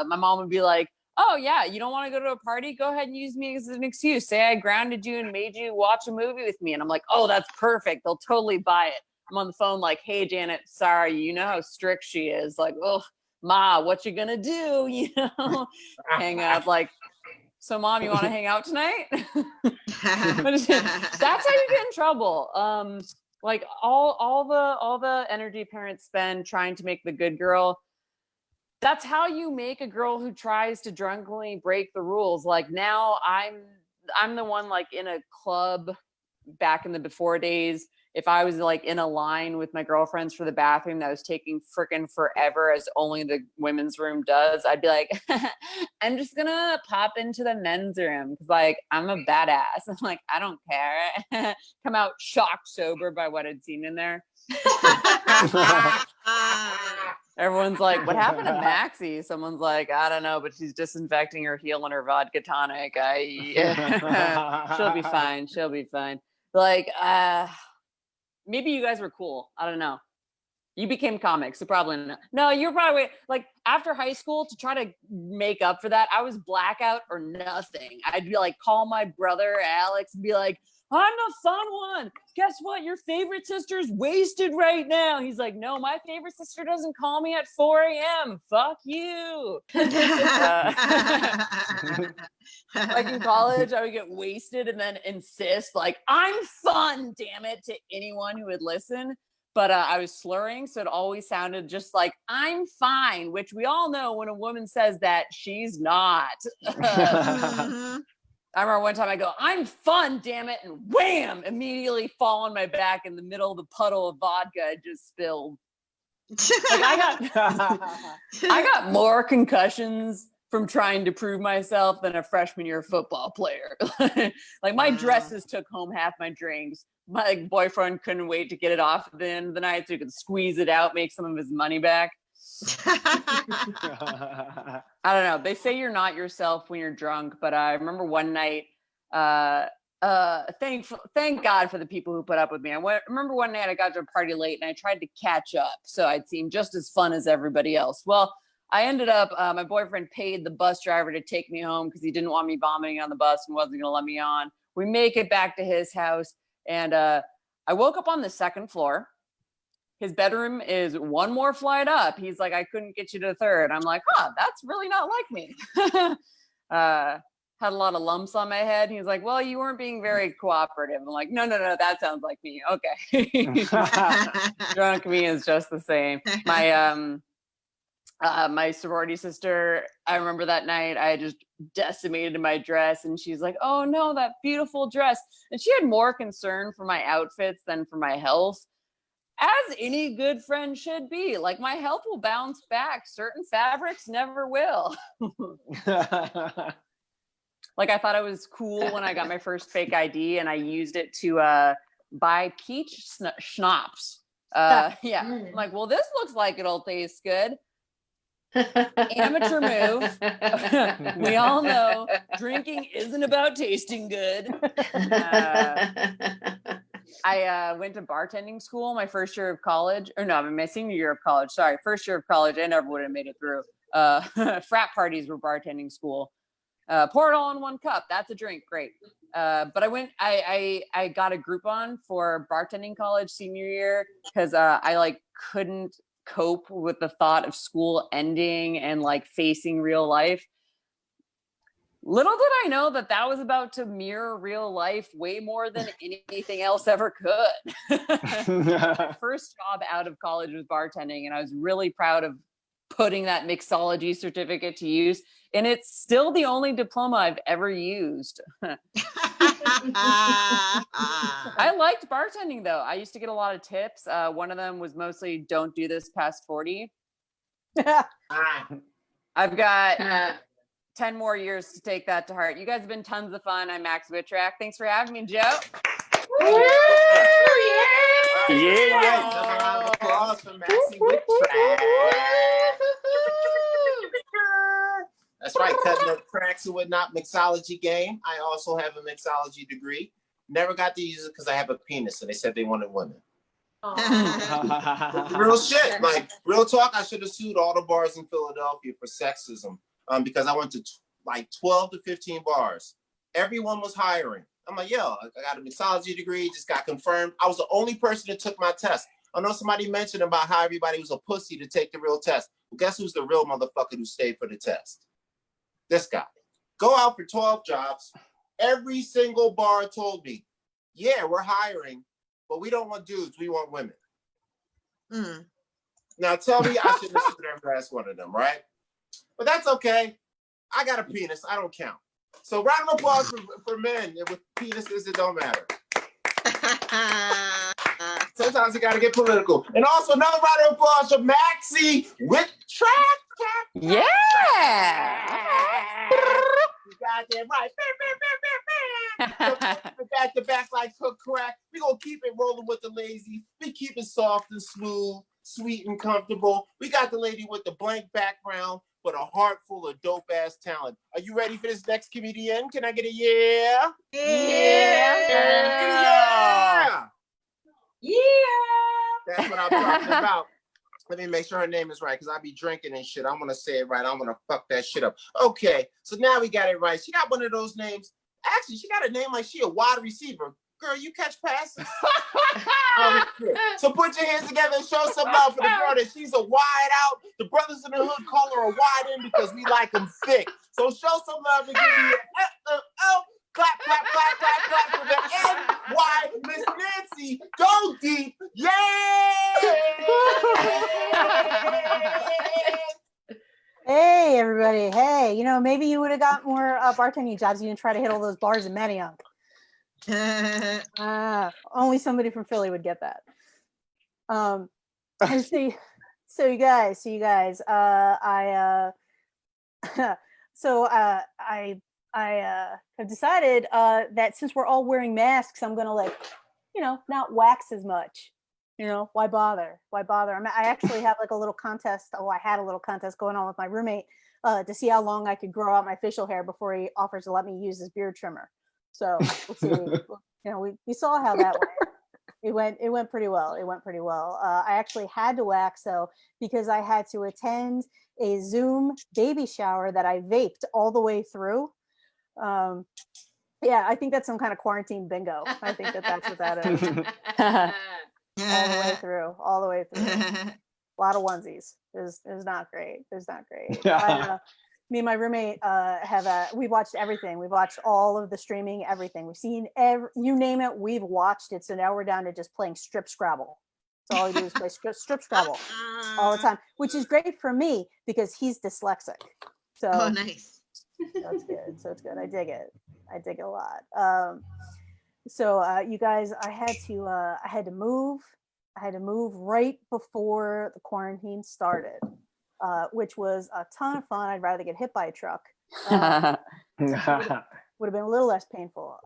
My mom would be like, oh yeah, you don't want to go to a party? Go ahead and use me as an excuse. Say I grounded you and made you watch a movie with me. And I'm like, oh, that's perfect. They'll totally buy it. I'm on the phone like, hey, Janet, sorry, you know how strict she is. Like, oh, Ma, what you gonna do? You know, hang up like, so mom, you want to hang out tonight? That's how you get in trouble. Like all the energy parents spend trying to make the good girl. That's how you make a girl who tries to drunkenly break the rules. Like now I'm the one like in a club back in the before days, if I was like in a line with my girlfriends for the bathroom that was taking freaking forever, as only the women's room does, I'd be like, I'm just gonna pop into the men's room because like I'm a badass. I'm like, I don't care. Come out shocked sober by what I'd seen in there. Everyone's like, what happened to Maxie? Someone's like, I don't know, but she's disinfecting her heel and her vodka tonic. She'll be fine. She'll be fine. Like, maybe you guys were cool. I don't know. You became comics, so probably not. No, you're probably like after high school to try to make up for that. I was blackout or nothing. I'd be like, call my brother Alex and be like, I'm the fun one. Guess what? Your favorite sister's wasted right now. He's like, no, my favorite sister doesn't call me at 4 a.m. Fuck you. Like in college, I would get wasted and then insist like, I'm fun, damn it, to anyone who would listen. But I was slurring, so it always sounded just like, I'm fine, which we all know when a woman says that, she's not. I remember one time I go, I'm fun, damn it, and wham, immediately fall on my back in the middle of the puddle of vodka I just spilled. Like I got more concussions from trying to prove myself than a freshman year football player. Like my dresses took home half my drinks. My boyfriend couldn't wait to get it off at the end of the night so he could squeeze it out, make some of his money back. I don't know. They say you're not yourself when you're drunk, but I remember one night, thank God for the people who put up with me. Remember one night I got to a party late and I tried to catch up so I'd seem just as fun as everybody else. Well, I ended up, my boyfriend paid the bus driver to take me home because he didn't want me vomiting on the bus and wasn't going to let me on. We make it back to his house and I woke up on the second floor. His bedroom is one more flight up. He's like, I couldn't get you to the third. I'm like, that's really not like me. Had a lot of lumps on my head. He's like, well, you weren't being very cooperative. I'm like, no, that sounds like me. Okay. Drunk me is just the same. My sorority sister, I remember that night I just decimated my dress and she's like, oh no, that beautiful dress. And she had more concern for my outfits than for my health. As any good friend should be. Like my health will bounce back. Certain fabrics never will. Like I thought I was cool when I got my first fake ID and I used it to buy peach schnapps. Yeah. I'm like, well, this looks like it'll taste good. Amateur move. We all know drinking isn't about tasting good. I went to bartending school my first year of college, or no, my senior year of college. Sorry, first year of college. I never would have made it through. Frat parties were bartending school. Pour it all in one cup. That's a drink. Great. But I got a Groupon for bartending college senior year because I like couldn't cope with the thought of school ending and like facing real life. Little did I know that was about to mirror real life way more than anything else ever could. My first job out of college was bartending, and I was really proud of putting that mixology certificate to use. And it's still the only diploma I've ever used. I liked bartending though. I used to get a lot of tips. One of them was mostly don't do this past 40. I've got 10 more years to take that to heart. You guys have been tons of fun. I'm Max Wittrak. Thanks for having me, Joe. Woo! Yeah. Applause for Maxie Wittrak. That's right, cutting up cracks and whatnot, mixology game. I also have a mixology degree. Never got to use it because I have a penis, and they said they wanted women. Real shit, like real talk. I should have sued all the bars in Philadelphia for sexism because I went to like 12 to 15 bars. Everyone was hiring. I'm like, yo, I got a mixology degree, just got confirmed. I was the only person that took my test. I know somebody mentioned about how everybody was a pussy to take the real test. Well, guess who's the real motherfucker who stayed for the test? This guy. Go out for 12 jobs. Every single bar told me, yeah, we're hiring, but we don't want dudes, we want women. Now tell me I shouldn't have sued every last one of them, right? But that's okay. I got a penis, I don't count. So round of applause for men with penises that don't matter. Sometimes you gotta get political. And also another round of applause for Maxie with track. Yeah. You got that right. Back to back like cook crack. We gonna keep it rolling with the lazy. We keep it soft and smooth, sweet and comfortable. We got the lady with the blank background, but a heart full of dope ass talent. Are you ready for this next comedian? Can I get a yeah? Yeah. That's what I'm talking about. Let me make sure her name is right, because I be drinking and shit. I'm gonna say it right. I'm gonna fuck that shit up. Okay, so now we got it right. She got one of those names. Actually, she got a name like she a wide receiver. Girl, you catch passes. Shit. So put your hands together and show some love for the girl that she's a wide out. The brothers in the hood call her a wide in because we like them thick. So show some love and give me a clap, clap, clap, clap, clap for the N-Y, Miss Nancy. Go deep. Hey, everybody. Hey, maybe you would have got more bartending jobs. You didn't try to hit all those bars in Manayunk. Only somebody from Philly would get that. And so you guys, I have decided that since we're all wearing masks, I'm gonna not wax as much. Why bother? I actually have like a little contest. I had a little contest going on with my roommate to see how long I could grow out my facial hair before he offers to let me use his beard trimmer. So we'll see. We saw how that went. It went pretty well. I actually had to wax though because I had to attend a Zoom baby shower that I vaped all the way through. Yeah, I think that's some kind of quarantine bingo. I think that's what that is. all the way through. A lot of onesies. It was not great. Me and my roommate we watched everything. We've watched all of the streaming, everything. We've seen you name it, we've watched it. So now we're down to just playing strip Scrabble. So all we do is play strip Scrabble all the time, which is great for me because he's dyslexic. So nice. So it's good. I dig it a lot. You guys, I had to move right before the quarantine started, which was a ton of fun. I'd rather get hit by a truck. Would have been a little less painful.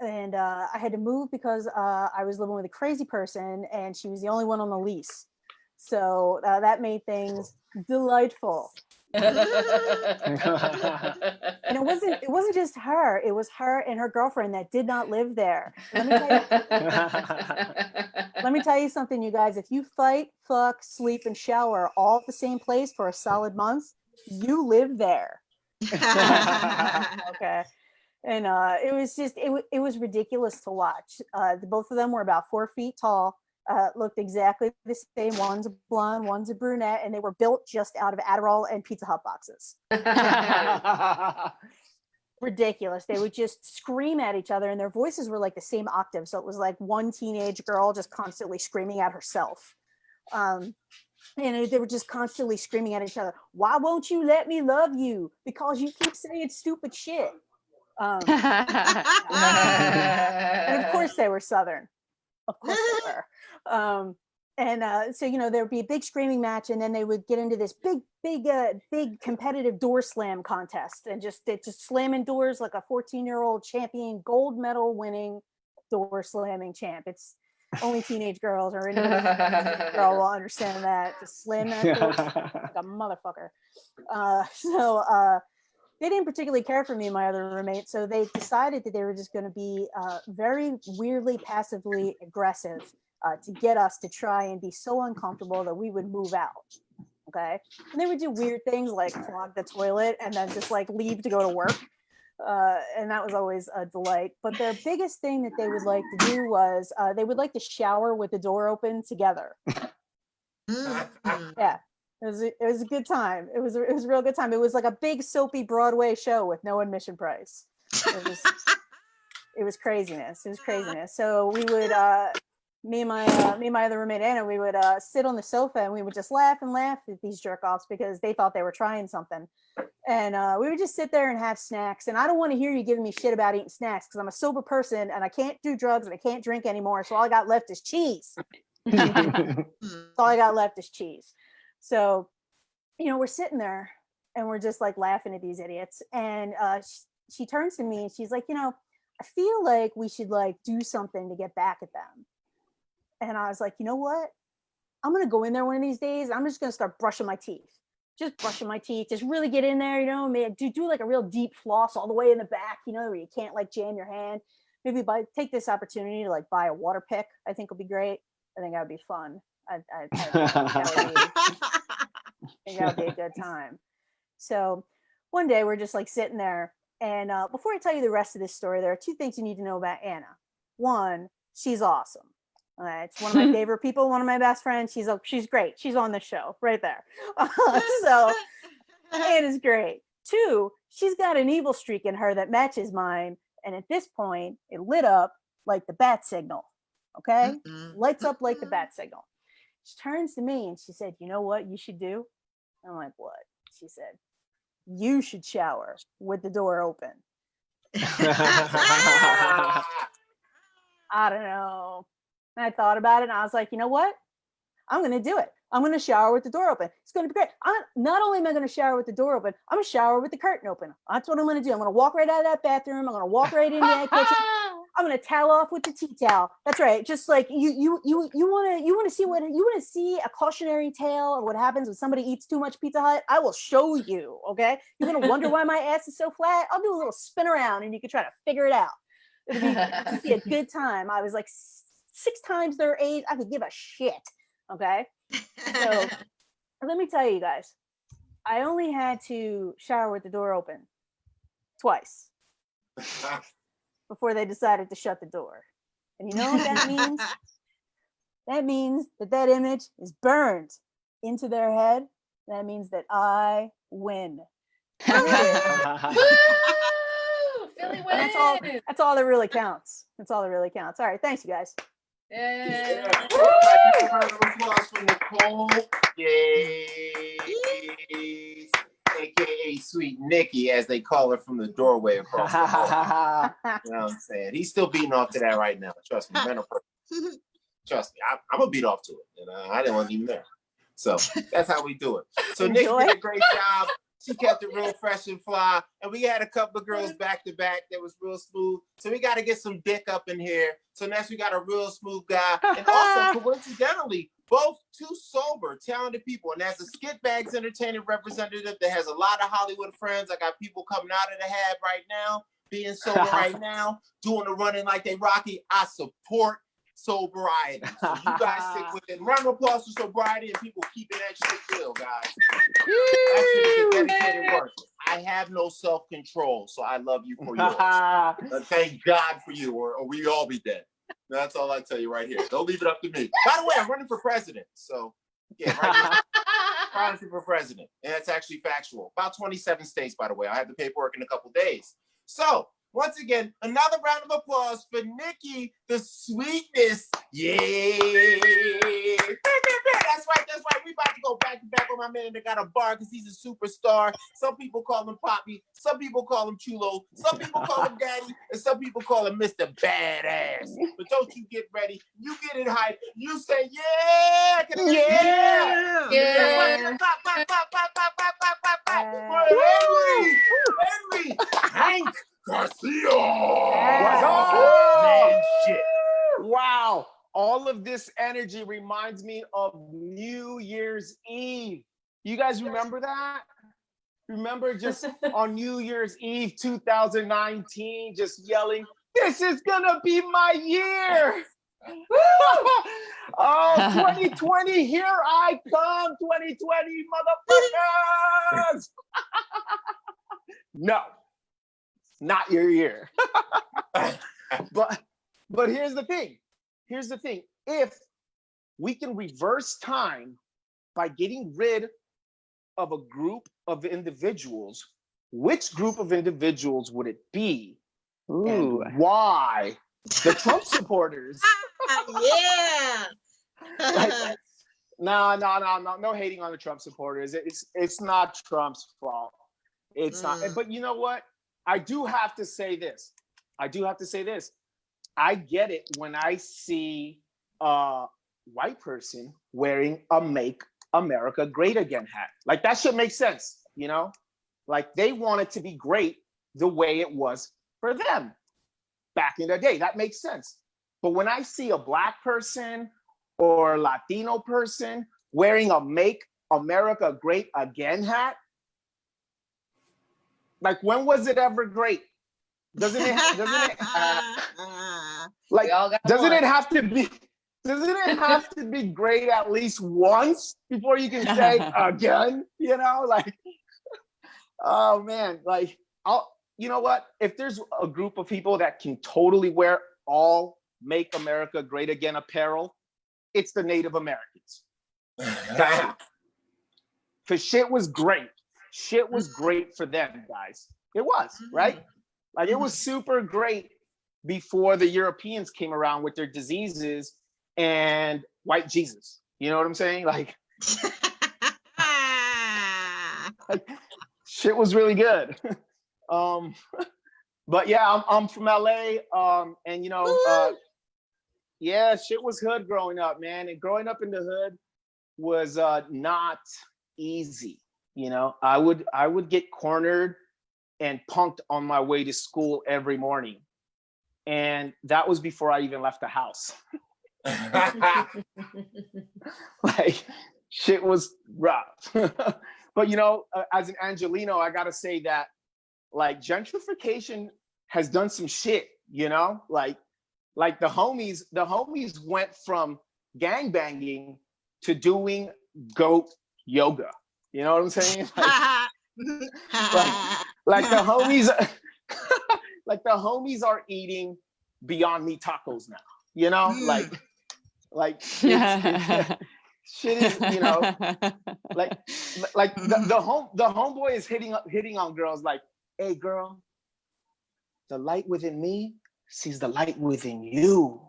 And I had to move because I was living with a crazy person and she was the only one on the lease. So that made things delightful. And it wasn't just her, it was her and her girlfriend that did not live there. Let me tell you something, you guys. If you fight, fuck, sleep, and shower all at the same place for a solid month, you live there. Okay. And it was just it was ridiculous to watch. Both of them were about 4 feet tall. Looked exactly the same. One's a blonde, one's a brunette, and they were built just out of Adderall and Pizza Hut boxes. Ridiculous. They would just scream at each other, and their voices were like the same octave. So it was like one teenage girl just constantly screaming at herself. And they were just constantly screaming at each other. Why won't you let me love you? Because you keep saying stupid shit. And of course they were Southern. Of course they were. So there would be a big screaming match, and then they would get into this big competitive door slam contest, and just slamming doors like a 14-year-old champion, gold medal winning door slamming champ. It's only teenage girls or any girl will understand that. Just slam that door like a motherfucker. They didn't particularly care for me and my other roommate, so they decided that they were just going to be very weirdly passively aggressive to get us to try and be so uncomfortable that we would move out. Okay, and they would do weird things like clog the toilet and then just like leave to go to work, and that was always a delight. But their biggest thing that they would like to do was they would like to shower with the door open together. Yeah. It was a good time. It was a real good time. It was like a big soapy Broadway show with no admission price. It was craziness. So we would me and my other roommate Anna, we would sit on the sofa and we would just laugh and laugh at these jerk offs because they thought they were trying something. And we would just sit there and have snacks. And I don't want to hear you giving me shit about eating snacks because I'm a sober person and I can't do drugs and I can't drink anymore. So all I got left is cheese. All I got left is cheese. So, we're sitting there and we're just like laughing at these idiots. And she turns to me and she's like, I feel like we should like do something to get back at them. And I was like, you know what? I'm going to go in there one of these days. I'm just going to start brushing my teeth. Just brushing my teeth. Just really get in there, do like a real deep floss all the way in the back, where you can't like jam your hand. Maybe take this opportunity to like buy a water pick. I think would be great. I think that would be fun. I think that would be a good time. So one day we're just like sitting there. And before I tell you the rest of this story, there are two things you need to know about Anna. One, she's awesome. It's one of my favorite people, one of my best friends. She's great. She's on the show right there. So Anna's great. Two, she's got an evil streak in her that matches mine. And at this point, it lit up like the bat signal. Okay? Lights up like the bat signal. She turns to me and she said, you know what you should do? I'm like, what? She said, you should shower with the door open. I don't know. And I thought about it and I was like, you know what? I'm going to do it. I'm going to shower with the door open. It's going to be great. Not only am I going to shower with the door open, I'm going to shower with the curtain open. That's what I'm going to do. I'm going to walk right out of that bathroom. I'm going to walk right into that kitchen. I'm going to towel off with the tea towel. That's right. Just like you want to see a cautionary tale of what happens when somebody eats too much Pizza Hut. I will show you. Okay. You're going to wonder why my ass is so flat. I'll do a little spin around and you can try to figure it out. It'll be a good time. I was like 6 times their age. I could give a shit. Okay. So let me tell you guys, I only had to shower with the door open twice before they decided to shut the door. And you know what that means? That means that image is burned into their head. That means that I win. Woo! Philly win. That's all that really counts. That's all that really counts. All right. Thanks, you guys. Yeah. Round of applause for Nicole. Yay. AKA Sweet Nikki, as they call her from the doorway across the hall. You know what I'm saying? He's still beating off to that right now. Trust me. Trust me. I'm going to beat off to it. And I didn't want even there. So that's how we do it. So Nikki did a great job. She kept it real fresh and fly. And we had a couple of girls back to back that was real smooth. So we got to get some dick up in here. So next we got a real smooth guy. And also, coincidentally, both two sober, talented people. And as a Skit Bags Entertainment representative that has a lot of Hollywood friends, I got people coming out of the hab right now, being sober right now, doing the running like they Rocky. I support sobriety. So you guys stick with it. Round of applause for sobriety and people keeping that shit real, guys. That shit is a dedicated work. I have no self-control, so I love you for yours. Thank God for you, or we all be dead. That's all I tell you right here. Don't leave it up to me. By the way, I'm running for president. So yeah, right now, running for president. And that's actually factual. About 27 states, by the way. I have the paperwork in a couple days. So once again, another round of applause for Nikki, the sweetness. Yay! That's right. We about to go back to back on my man that got a bar because he's a superstar. Some people call him Poppy. Some people call him Chulo. Some people call him Daddy. And some people call him Mr. Badass. But don't you get ready. You get it hype. You say, yeah! Yeah! Henry! Hank Garcia! Man, shit. Wow. All of this energy reminds me of New Year's Eve. You guys remember that? Remember just on New Year's Eve 2019, just yelling, "This is gonna be my year!" Oh, 2020, here I come, 2020, motherfuckers! No, not your year. But here's the thing. If we can reverse time by getting rid of a group of individuals, which group of individuals would it be? Ooh. And why? The Trump supporters Yeah. Like, no hating on the Trump supporters. It's not Trump's fault. It's not. But you know what? I do have to say this. I get it when I see a white person wearing a Make America Great Again hat. Like that should make sense, you know? Like they want it to be great the way it was for them back in the day. That makes sense. But when I see a Black person or Latino person wearing a Make America Great Again hat, like when was it ever great? Doesn't it like doesn't it have to be great at least once before you can say again, you know? Like oh man, like you know what? If there's a group of people that can totally wear all Make America Great Again apparel, it's the Native Americans. Because shit was great. Shit was great for them, guys. It was, right? Like it was super great before the Europeans came around with their diseases and white Jesus. You know what I'm saying? Like shit was really good. But yeah, I'm from LA. And you know, yeah, shit was hood growing up, man. And growing up in the hood was not easy. You know, I would get cornered and punked on my way to school every morning. And that was before I even left the house. Like shit was rough. But you know, as an Angelino, I gotta say that like gentrification has done some shit, you know? Like the homies went from gangbanging to doing goat yoga. You know what I'm saying? Like the homies like the homies are eating Beyond Meat tacos now, you know? Like shit is, you know, like the homeboy is hitting on girls like, hey girl, the light within me sees the light within you.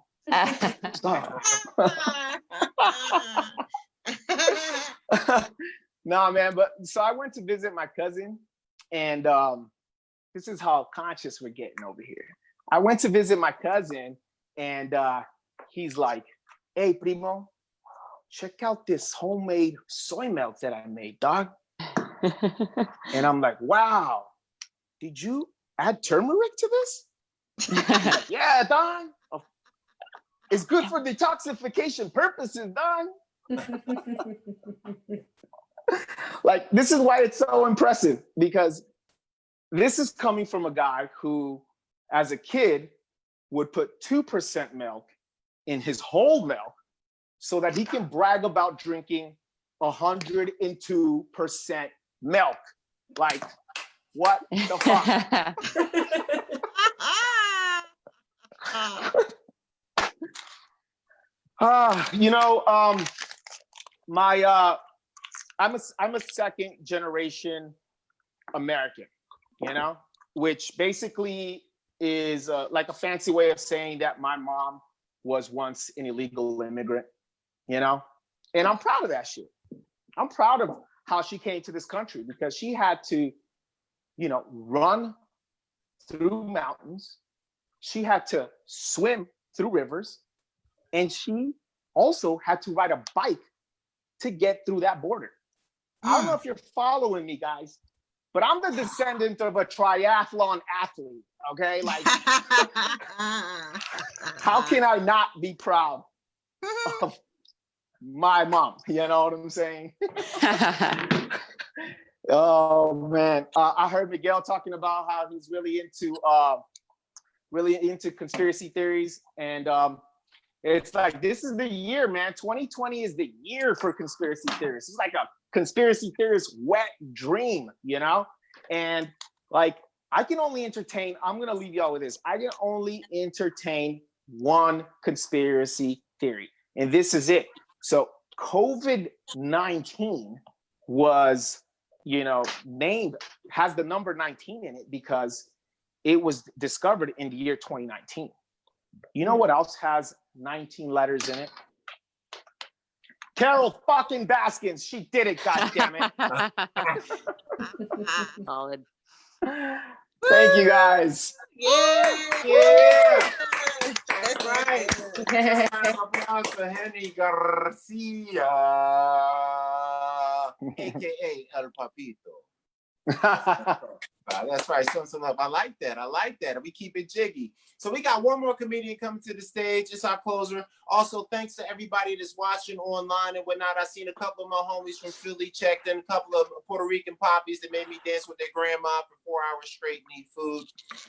Nah, man, but so I went to visit my cousin, and this is how conscious we're getting over here. I went to visit my cousin, and he's like, hey, primo, check out this homemade soy milk that I made, dog. And I'm like, wow, did you add turmeric to this? He's like, yeah, dog. It's good for detoxification purposes, dog. Like, this is why it's so impressive, because this is coming from a guy who, as a kid, would put 2% milk in his whole milk so that he can brag about drinking 102% milk. Like, what the fuck? You know, I'm a second generation American, you know, which basically is like a fancy way of saying that my mom was once an illegal immigrant, you know, and I'm proud of that shit. I'm proud of how she came to this country, because she had to, you know, run through mountains. She had to swim through rivers, and she also had to ride a bike to get through that border. I don't know if you're following me, guys, but I'm the descendant of a triathlon athlete, okay? Like, how can I not be proud of my mom? You know what I'm saying? Oh, man. I heard Miguel talking about how he's really into conspiracy theories. And it's like, this is the year, man. 2020 is the year for conspiracy theorists. It's like a conspiracy theorist wet dream, you know? And like, I can only entertain, I'm gonna leave y'all with this. I can only entertain one conspiracy theory, and this is it. So COVID-19 was, you know, named, has the number 19 in it because it was discovered in the year 2019. You know what else has 19 letters in it. Carol fucking Baskins. She did it, goddammit. Solid. Thank you guys. Yeah. That's right. Applause for Henry Garcia, aka El Papito. That's right. Some love. I like that. We keep it jiggy. So we got one more comedian coming to the stage. It's our closer. Also, thanks to everybody that's watching online and whatnot. I seen a couple of my homies from Philly checked in, a couple of Puerto Rican poppies that made me dance with their grandma for 4 hours straight and eat food.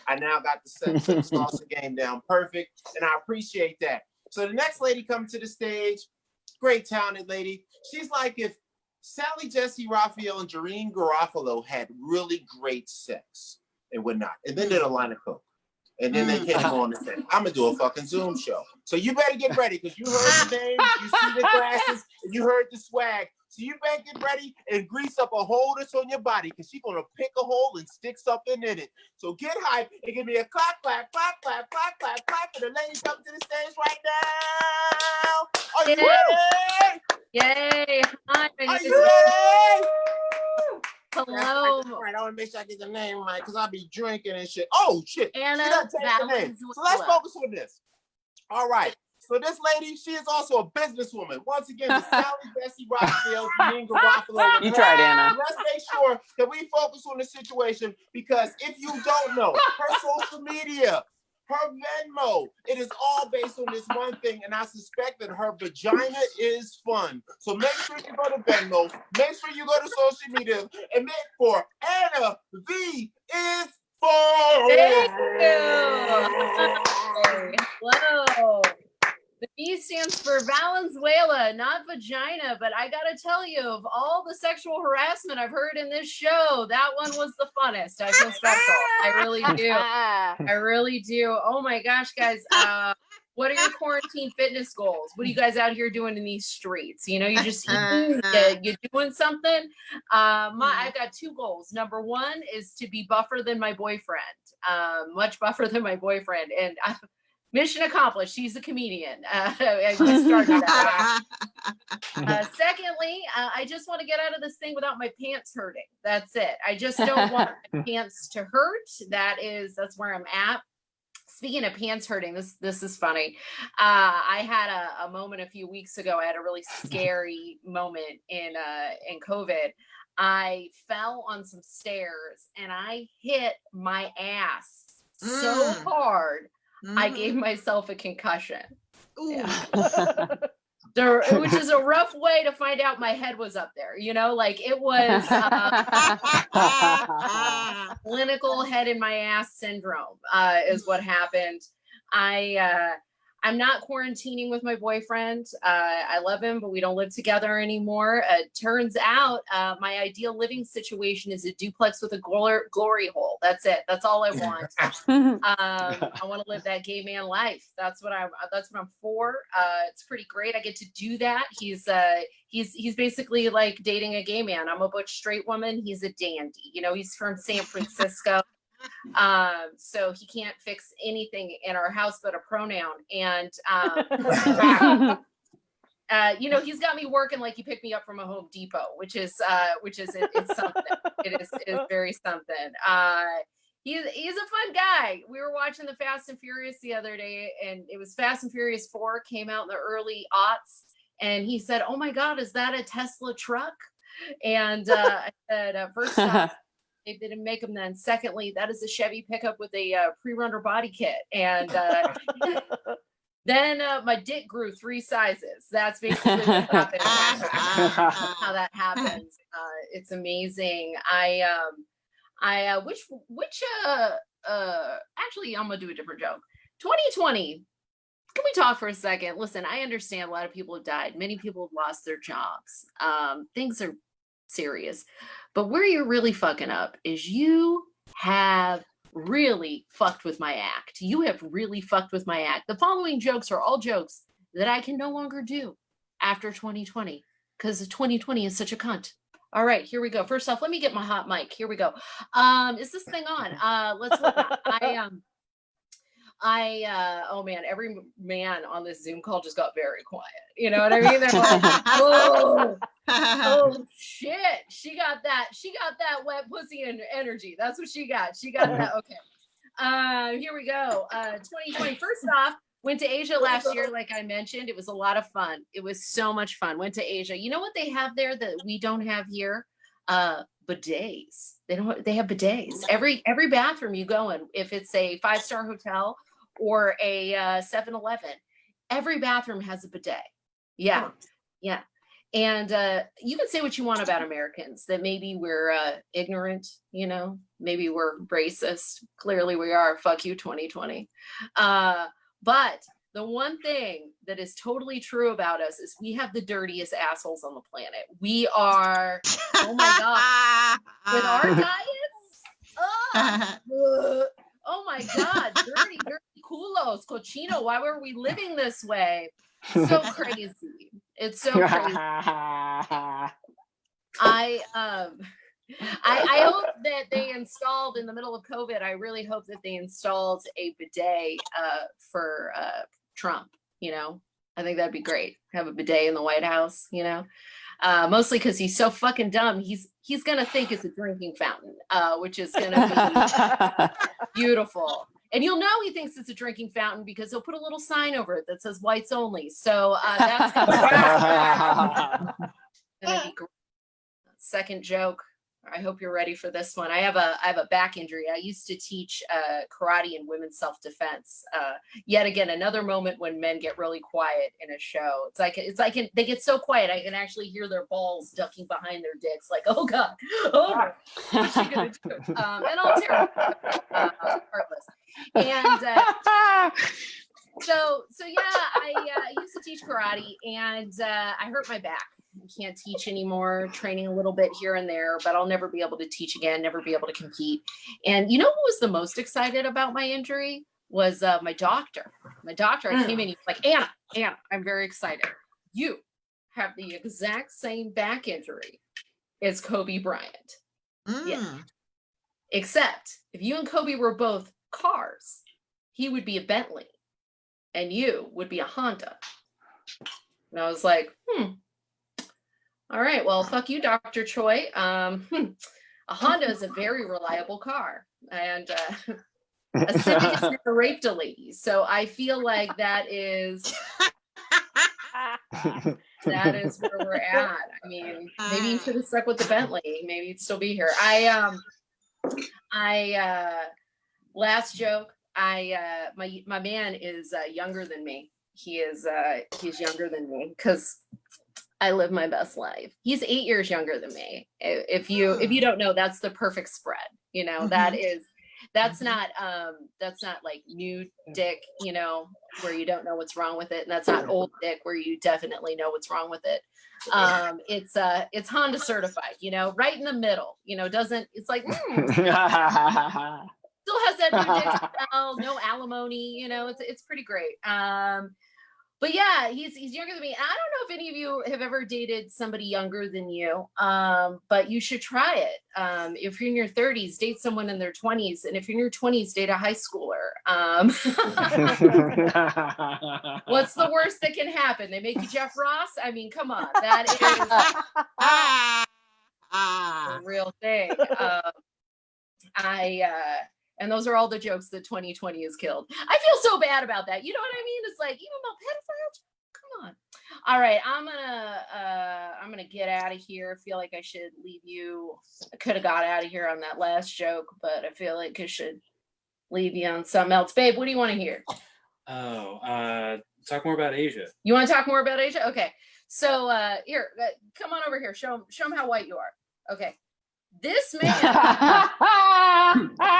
I now got the salsa game down perfect, and I appreciate that. So the next lady coming to the stage, great talented lady. She's like if Sally Jesse Raphael and Jareen Garofalo had really great sex and whatnot, and then did a line of coke. And then they came on and said, I'm gonna do a fucking Zoom show. So you better get ready because you heard the names, you see the glasses, and you heard the swag. So you better get ready and grease up a hole that's on your body because she's gonna pick a hole and stick something in it. So get hype and give me a clap, clap, clap, clap, clap, clap, clap for the ladies coming to the stage right now. Are you ready? Yay! Hi, my Are name you is ready? Hello, That's right. I want to make sure I get the name right because I'll be drinking and shit. Oh shit! Anna She done changed the name. So let's Valenzuela. focus on this. All right. So this lady, she is also a businesswoman. Once again, the Sally Bessie Raphael, Janine Garofalo. You tried, Anna. Let's make sure that we focus on the situation because if you don't know, her social media, her Venmo, it is all based on this one thing, and I suspect that her vagina is fun. So make sure you go to Venmo, make sure you go to social media, and make for Anna V is for. Thank you. Hello. The V stands for Valenzuela, not vagina, but I gotta tell you, of all the sexual harassment I've heard in this show, that one was the funnest. I feel special. I really do. I really do. Oh my gosh, guys. What are your quarantine fitness goals? What are you guys out here doing in these streets? You know, you just eating, you're doing something. I've got 2 goals. Number 1 is to be buffer than my boyfriend, much buffer than my boyfriend. And mission accomplished. She's a comedian. We started that. Secondly, I just want to get out of this thing without my pants hurting. That's it. I just don't want my pants to hurt. That's where I'm at. Speaking of pants hurting, this is funny. I had a moment a few weeks ago. I had a really scary moment in COVID. I fell on some stairs and I hit my ass so hard. I gave myself a concussion. Yeah. Which is a rough way to find out my head was up there, you know, like it was clinical head in my ass syndrome is what happened. I'm not quarantining with my boyfriend. I love him, but we don't live together anymore. Turns out my ideal living situation is a duplex with a glory hole. That's it. That's all I want. I want to live that gay man life. That's what I'm for. It's pretty great. I get to do that. He's basically like dating a gay man. I'm a butch straight woman. He's a dandy. You know, he's from San Francisco. So he can't fix anything in our house but a pronoun. And you know, he's got me working like he picked me up from a Home Depot, which is it's something. It is very something. He's a fun guy. We were watching the Fast and Furious the other day, and it was Fast and Furious 4 came out in the early aughts, and he said, "Oh my God, is that a Tesla truck?" And I said, first off, they didn't make them then. Secondly, that is a Chevy pickup with a pre-runner body kit. And then my dick grew 3 sizes. That's basically what happened. How that happens. It's amazing. Actually, I'm gonna do a different joke. 2020. Can we talk for a second? Listen, I understand a lot of people have died. Many people have lost their jobs. Things are serious. But where you're really fucking up is you have really fucked with my act. You have really fucked with my act. The following jokes are all jokes that I can no longer do after 2020 because 2020 is such a cunt. All right, here we go. First off, let me get my hot mic. Here we go. Is this thing on? Let's hope not. oh man, every man on this Zoom call just got very quiet. You know what I mean? They're like, whoa, oh shit, she got that wet pussy and energy. That's what she got. She got that. Okay. Here we go. 2020. First off, went to Asia last year, like I mentioned. It was a lot of fun. It was so much fun. Went to Asia. You know what they have there that we don't have here? Bidets. They have bidets. Every bathroom you go in, if it's a 5-star hotel or a 7-Eleven, every bathroom has a bidet. Yeah. Yeah. And you can say what you want about Americans, that maybe we're ignorant, you know, maybe we're racist. Clearly we are. Fuck you, 2020. But the one thing that is totally true about us is we have the dirtiest assholes on the planet. We are, oh my God, with our diets. Oh my God, dirty culos, cochino. Why were we living this way? So crazy. It's so crazy. I hope that they installed, in the middle of COVID, I really hope that they installed a bidet for Trump, you know. I think that'd be great. Have a bidet in the White House, you know. Mostly because he's so fucking dumb. He's gonna think it's a drinking fountain, which is gonna be beautiful. And you'll know he thinks it's a drinking fountain because he'll put a little sign over it that says whites only. So that's gonna be great. Second joke. I hope you're ready for this one. I have a back injury. I used to teach karate and women's self-defense. Yet again, another moment when men get really quiet in a show. It's like they get so quiet I can actually hear their balls ducking behind their dicks. Like, oh God, oh no, what's she gonna do? And I'll tear heartless. And so yeah, I used to teach karate, and I hurt my back. Can't teach anymore, training a little bit here and there, but I'll never be able to teach again, never be able to compete. And you know who was the most excited about my injury? Was my doctor. I came in, he was like, Anna, I'm very excited. You have the exact same back injury as Kobe Bryant. Yeah. Except if you and Kobe were both cars, he would be a Bentley and you would be a Honda. And I was like, all right, well, fuck you, Dr. Choi. A Honda is a very reliable car, and a Civic has never raped a lady. So I feel like that is where we're at. I mean, maybe you should have stuck with the Bentley. Maybe you'd still be here. Last joke. My man is younger than me. He's younger than me because I live my best life. He's 8 years younger than me. If you don't know, that's the perfect spread. You know, that's not like new dick, you know, where you don't know what's wrong with it. And that's not old dick where you definitely know what's wrong with it. It's Honda certified, you know, right in the middle, you know, it's like, still has that new dick smell, no alimony, you know, it's pretty great. But yeah, he's younger than me. I don't know if any of you have ever dated somebody younger than you, but you should try it. If you're in your 30s, date someone in their 20s. And if you're in your 20s, date a high schooler. What's the worst that can happen? They make you Jeff Ross? I mean, come on. That is a real thing. And those are all the jokes that 2020 has killed. I feel so bad about that. You know what I mean? It's like, even about pedophiles. Come on. All right, I'm gonna get out of here. I feel like I should leave you. I could have got out of here on that last joke, but I feel like I should leave you on something else. Babe, what do you want to hear? Talk more about Asia. You want to talk more about Asia? Okay. So here, come on over here. Show them how white you are. Okay. This man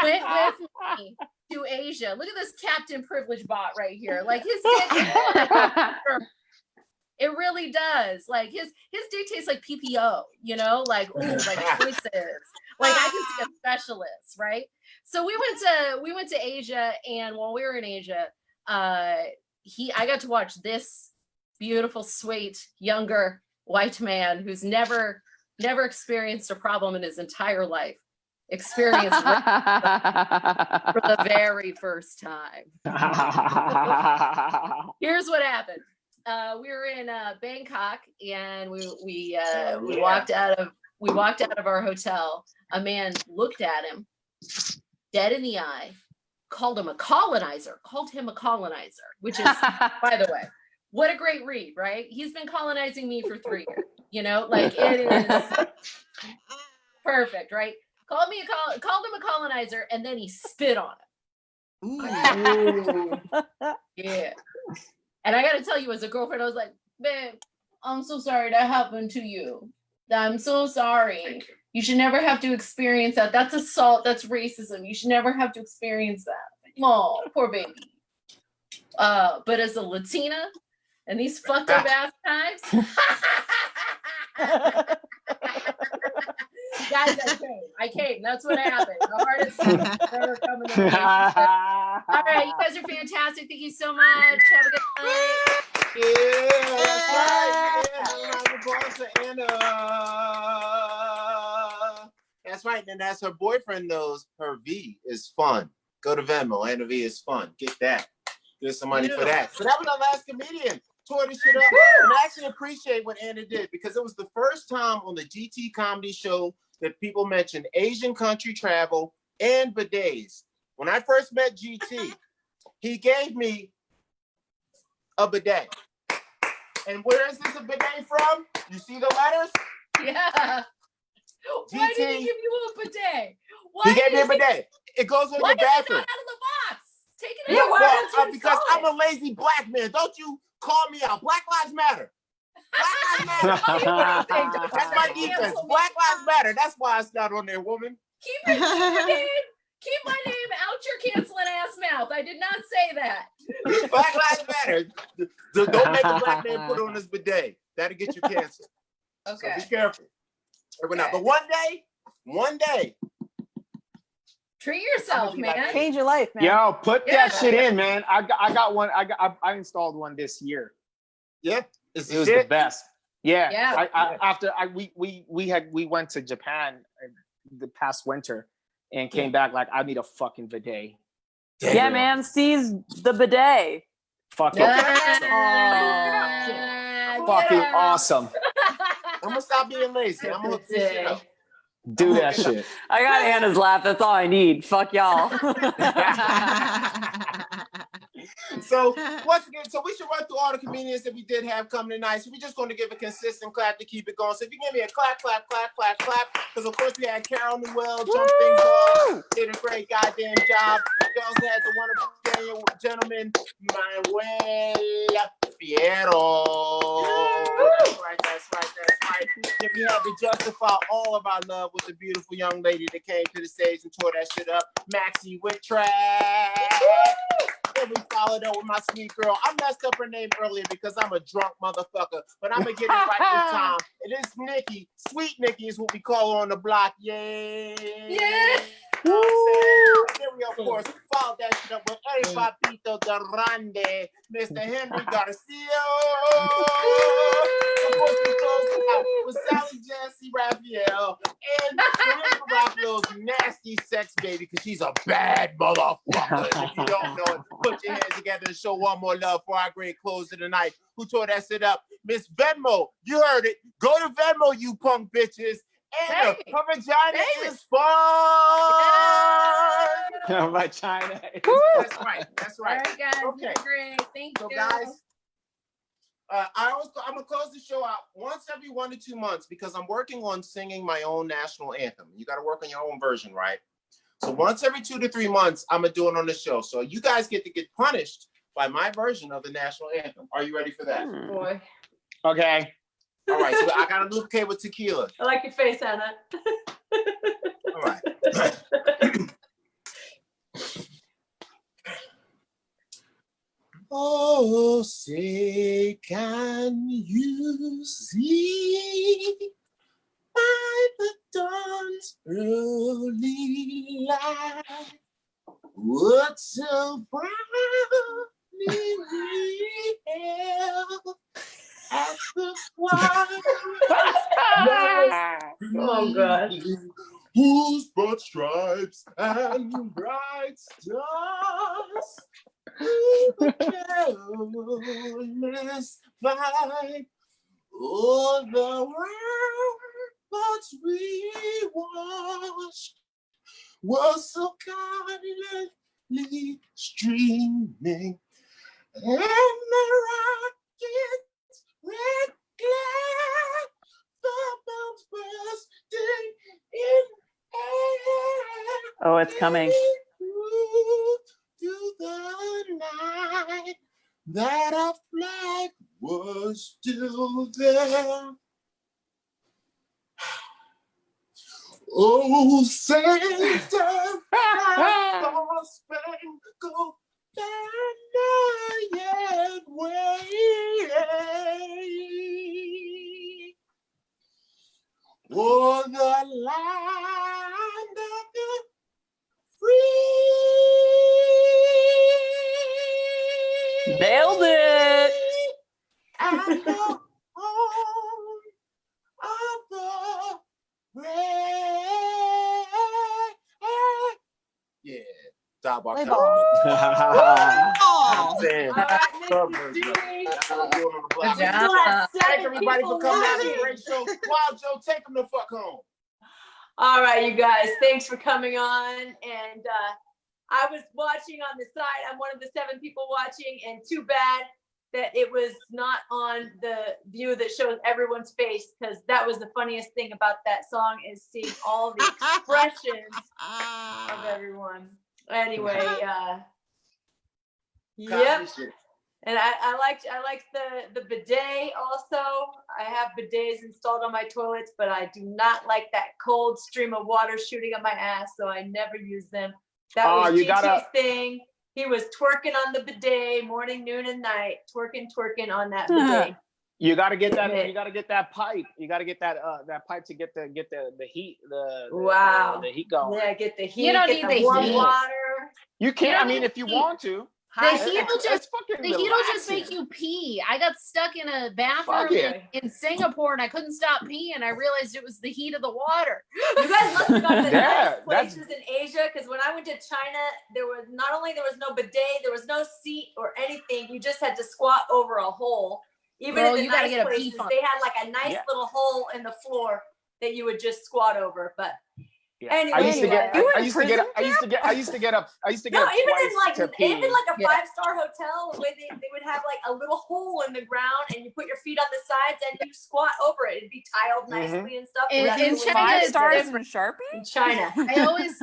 went with me to Asia. Look at this Captain Privilege bot right here. Like his dick, it really does. Like his dick tastes like PPO, you know, like like choices. Like I can see a specialist, right? So we went to Asia, and while we were in Asia, I got to watch this beautiful, sweet, younger white man who's never experienced a problem in his entire life experience rape for the very first time. Here's what happened. We were in Bangkok, and we walked out of our hotel. A man looked at him dead in the eye, called him a colonizer, which is, by the way, what a great read, right? He's been colonizing me for 3 years, you know, like it is perfect, right? Called him a colonizer, and then he spit on him. Ooh. Yeah. And I got to tell you, as a girlfriend, I was like, babe, I'm so sorry that happened to you. I'm so sorry. You should never have to experience that. That's assault. That's racism. You should never have to experience that. Oh, poor baby. But as a Latina and these fucked up ass times, guys, I came. That's what happened. The hardest ever coming to me. All right, you guys are fantastic. Thank you so much. Have a good night. Yeah, that's right. Yeah, Anna. That's right. And as her boyfriend knows, her V is fun. Go to Venmo. Anna V is fun. Get that. Get some money for that. So that was our last comedian. Tore this shit up. And I actually appreciate what Anna did, because it was the first time on the GT comedy show that people mentioned Asian country travel and bidets. When I first met GT, he gave me a bidet. And where is this a bidet from? You see the letters? Yeah. Why did he give you a bidet? He gave me a bidet. It goes on your bathroom. Why is it not out of the box? Take it Yeah, out. well, because I'm a lazy black man. Don't you call me out. Black Lives Matter. Black Lives Matter. That's my defense. Black Lives Matter. That's why it's not on there, woman. Keep my name out your canceling ass mouth. I did not say that. Black Lives Matter. Don't make a black man put on his bidet. That'll get you canceled. Okay. So be careful. Okay. But one day. Treat yourself, man. Change your life, man. Yo, put that shit in, man. I got one. I installed one this year. Yeah, it was the best. Yeah. We went to Japan the past winter and came back like, I need a fucking bidet. Damn. Yeah, man, seize the bidet. Fucking awesome. I'm gonna stop being lazy. I'm gonna hook this shit up. Do that shit. I got Anna's laugh. That's all I need. Fuck y'all. So once again, we should run through all the comedians that we did have coming tonight. So we're just going to give a consistent clap to keep it going. So if you give me a clap, clap, clap, clap, clap, because of course we had Carol Newell jump things off, did a great goddamn job. We also had the wonderful gentleman Manuel Fierro. That's right. Then we had to justify all of our love with the beautiful young lady that came to the stage and tore that shit up, Maxie Whittrack. Then we followed up with my sweet girl. I messed up her name earlier because I'm a drunk motherfucker, but I'm gonna get it right this time. It is Nikki. Sweet Nikki is what we call her on the block. Yay! Yeah. You know what I'm saying? Then we of course followed that shit up with El Papito Grande, Mr. Henry Garcia. Of course, we closed it out with Sally Jesse Raphael and Samantha Raphael's nasty sex baby, because she's a bad motherfucker. If you don't know it, put your hands together and show one more love for our great close of the night. Who tore that shit up? Miss Venmo. You heard it. Go to Venmo, you punk bitches. Anna, her vagina is fun. Her vagina is That's right. All right, guys. Okay. Great. Thank you. Guys, I'm gonna close the show out once every 1 to 2 months because I'm working on singing my own national anthem. You got to work on your own version, right? So once every 2 to 3 months, I'm gonna do it on the show. So you guys get to get punished by my version of the national anthem. Are you ready for that? Boy. okay. All right. So I gotta lubricate with tequila. I like your face, Anna. All right. Oh, say, can you see by the dawn's early light what so proudly we hailed at the choir? Oh, God. whose broad stripes and bright stars through the careless vibe. Oh, the ramparts we watched was so kindly streaming, and the rocket's red glare, the bombs bursting in air. Oh, it's coming. Through the night, that our flag was still there. Oh, Satan, spangled banner yet wave for the land of the free. Nailed it. And the home of the brave. Yeah, Diabolical. Play ball. Oh, I'm saying. All right, Cover Mr. version D. of it. That's what I'm doing on the block. Good job. Still have Thank 7 everybody people for coming out. It's a watching. great show. Wild Joe, take them the fuck home. All right, you guys, thanks for coming on. And I was watching on the side. I'm one of the 7 people watching, and too bad that it was not on the view that shows everyone's face, because that was the funniest thing about that song, is seeing all the expressions of everyone. Anyway, yep. Cosby shit. And I liked the bidet also. I have bidets installed on my toilets, but I do not like that cold stream of water shooting up my ass, so I never use them. That Oh, was you GT's gotta- thing. He was twerking on the bidet morning, noon, and night. Twerking on that bidet. You gotta get that. Yeah. You gotta get that pipe. You gotta get that that pipe to get the heat. Wow. The heat going. Yeah, get the heat. You don't get need the the warm heat. water. You You can't. don't I mean, need if you heat. want to. The Hot- heat will It's just fucking the heat will just make relaxing. you pee. I got stuck in a bathroom Fuck yeah. in Singapore and I couldn't stop peeing. I realized it was the heat of the water. You guys must have got the Yeah, nice that's- places in Asia, because when I went to China, there was not only there was no bidet, there was no seat or anything. You just had to squat over a hole. Even Girl, in the you gotta nice get a pee places, funnel. they had like a nice Yeah. little hole in the floor that you would just squat over. But Yeah. Anyway, I used to get. You I used to get. I used to get. I used to get up. I used to get no, up even twice in like to pee. even like a Yeah. 5-star hotel, the way they would have like a little hole in the ground, and you put your feet on the sides and you squat over it. It'd be tiled nicely and stuff. In- That's in the way China, they Five it's did stars it different. in Sharpie? in China.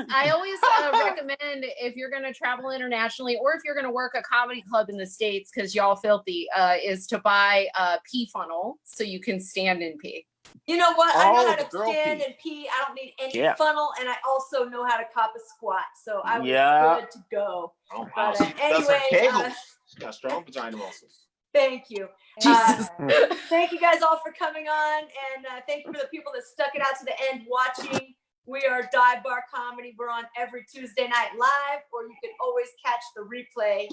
I always recommend, if you're going to travel internationally or if you're going to work a comedy club in the States, because y'all filthy, is to buy a pee funnel so you can stand and pee. You know what? I know Oh, how the to girl stand pee. and pee. I don't need any Yeah. funnel, and I also know how to cop a squat. So I was Yeah. good to go. Oh, wow. But, She does her anyway, Kegels. She's got strong vagina muscles. Thank you. Jesus. Thank you guys all for coming on, and thank you for the people that stuck it out to the end watching. We are Dive Bar Comedy. We're on every Tuesday night live, or you can always catch the replay.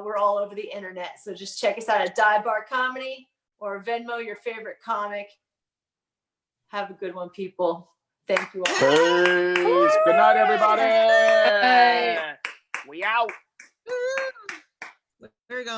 We're all over the internet, so just check us out at Dive Bar Comedy or Venmo your favorite comic. Have a good one, people. Thank you all. Peace. Good night, everybody. Bye. We out. We're going.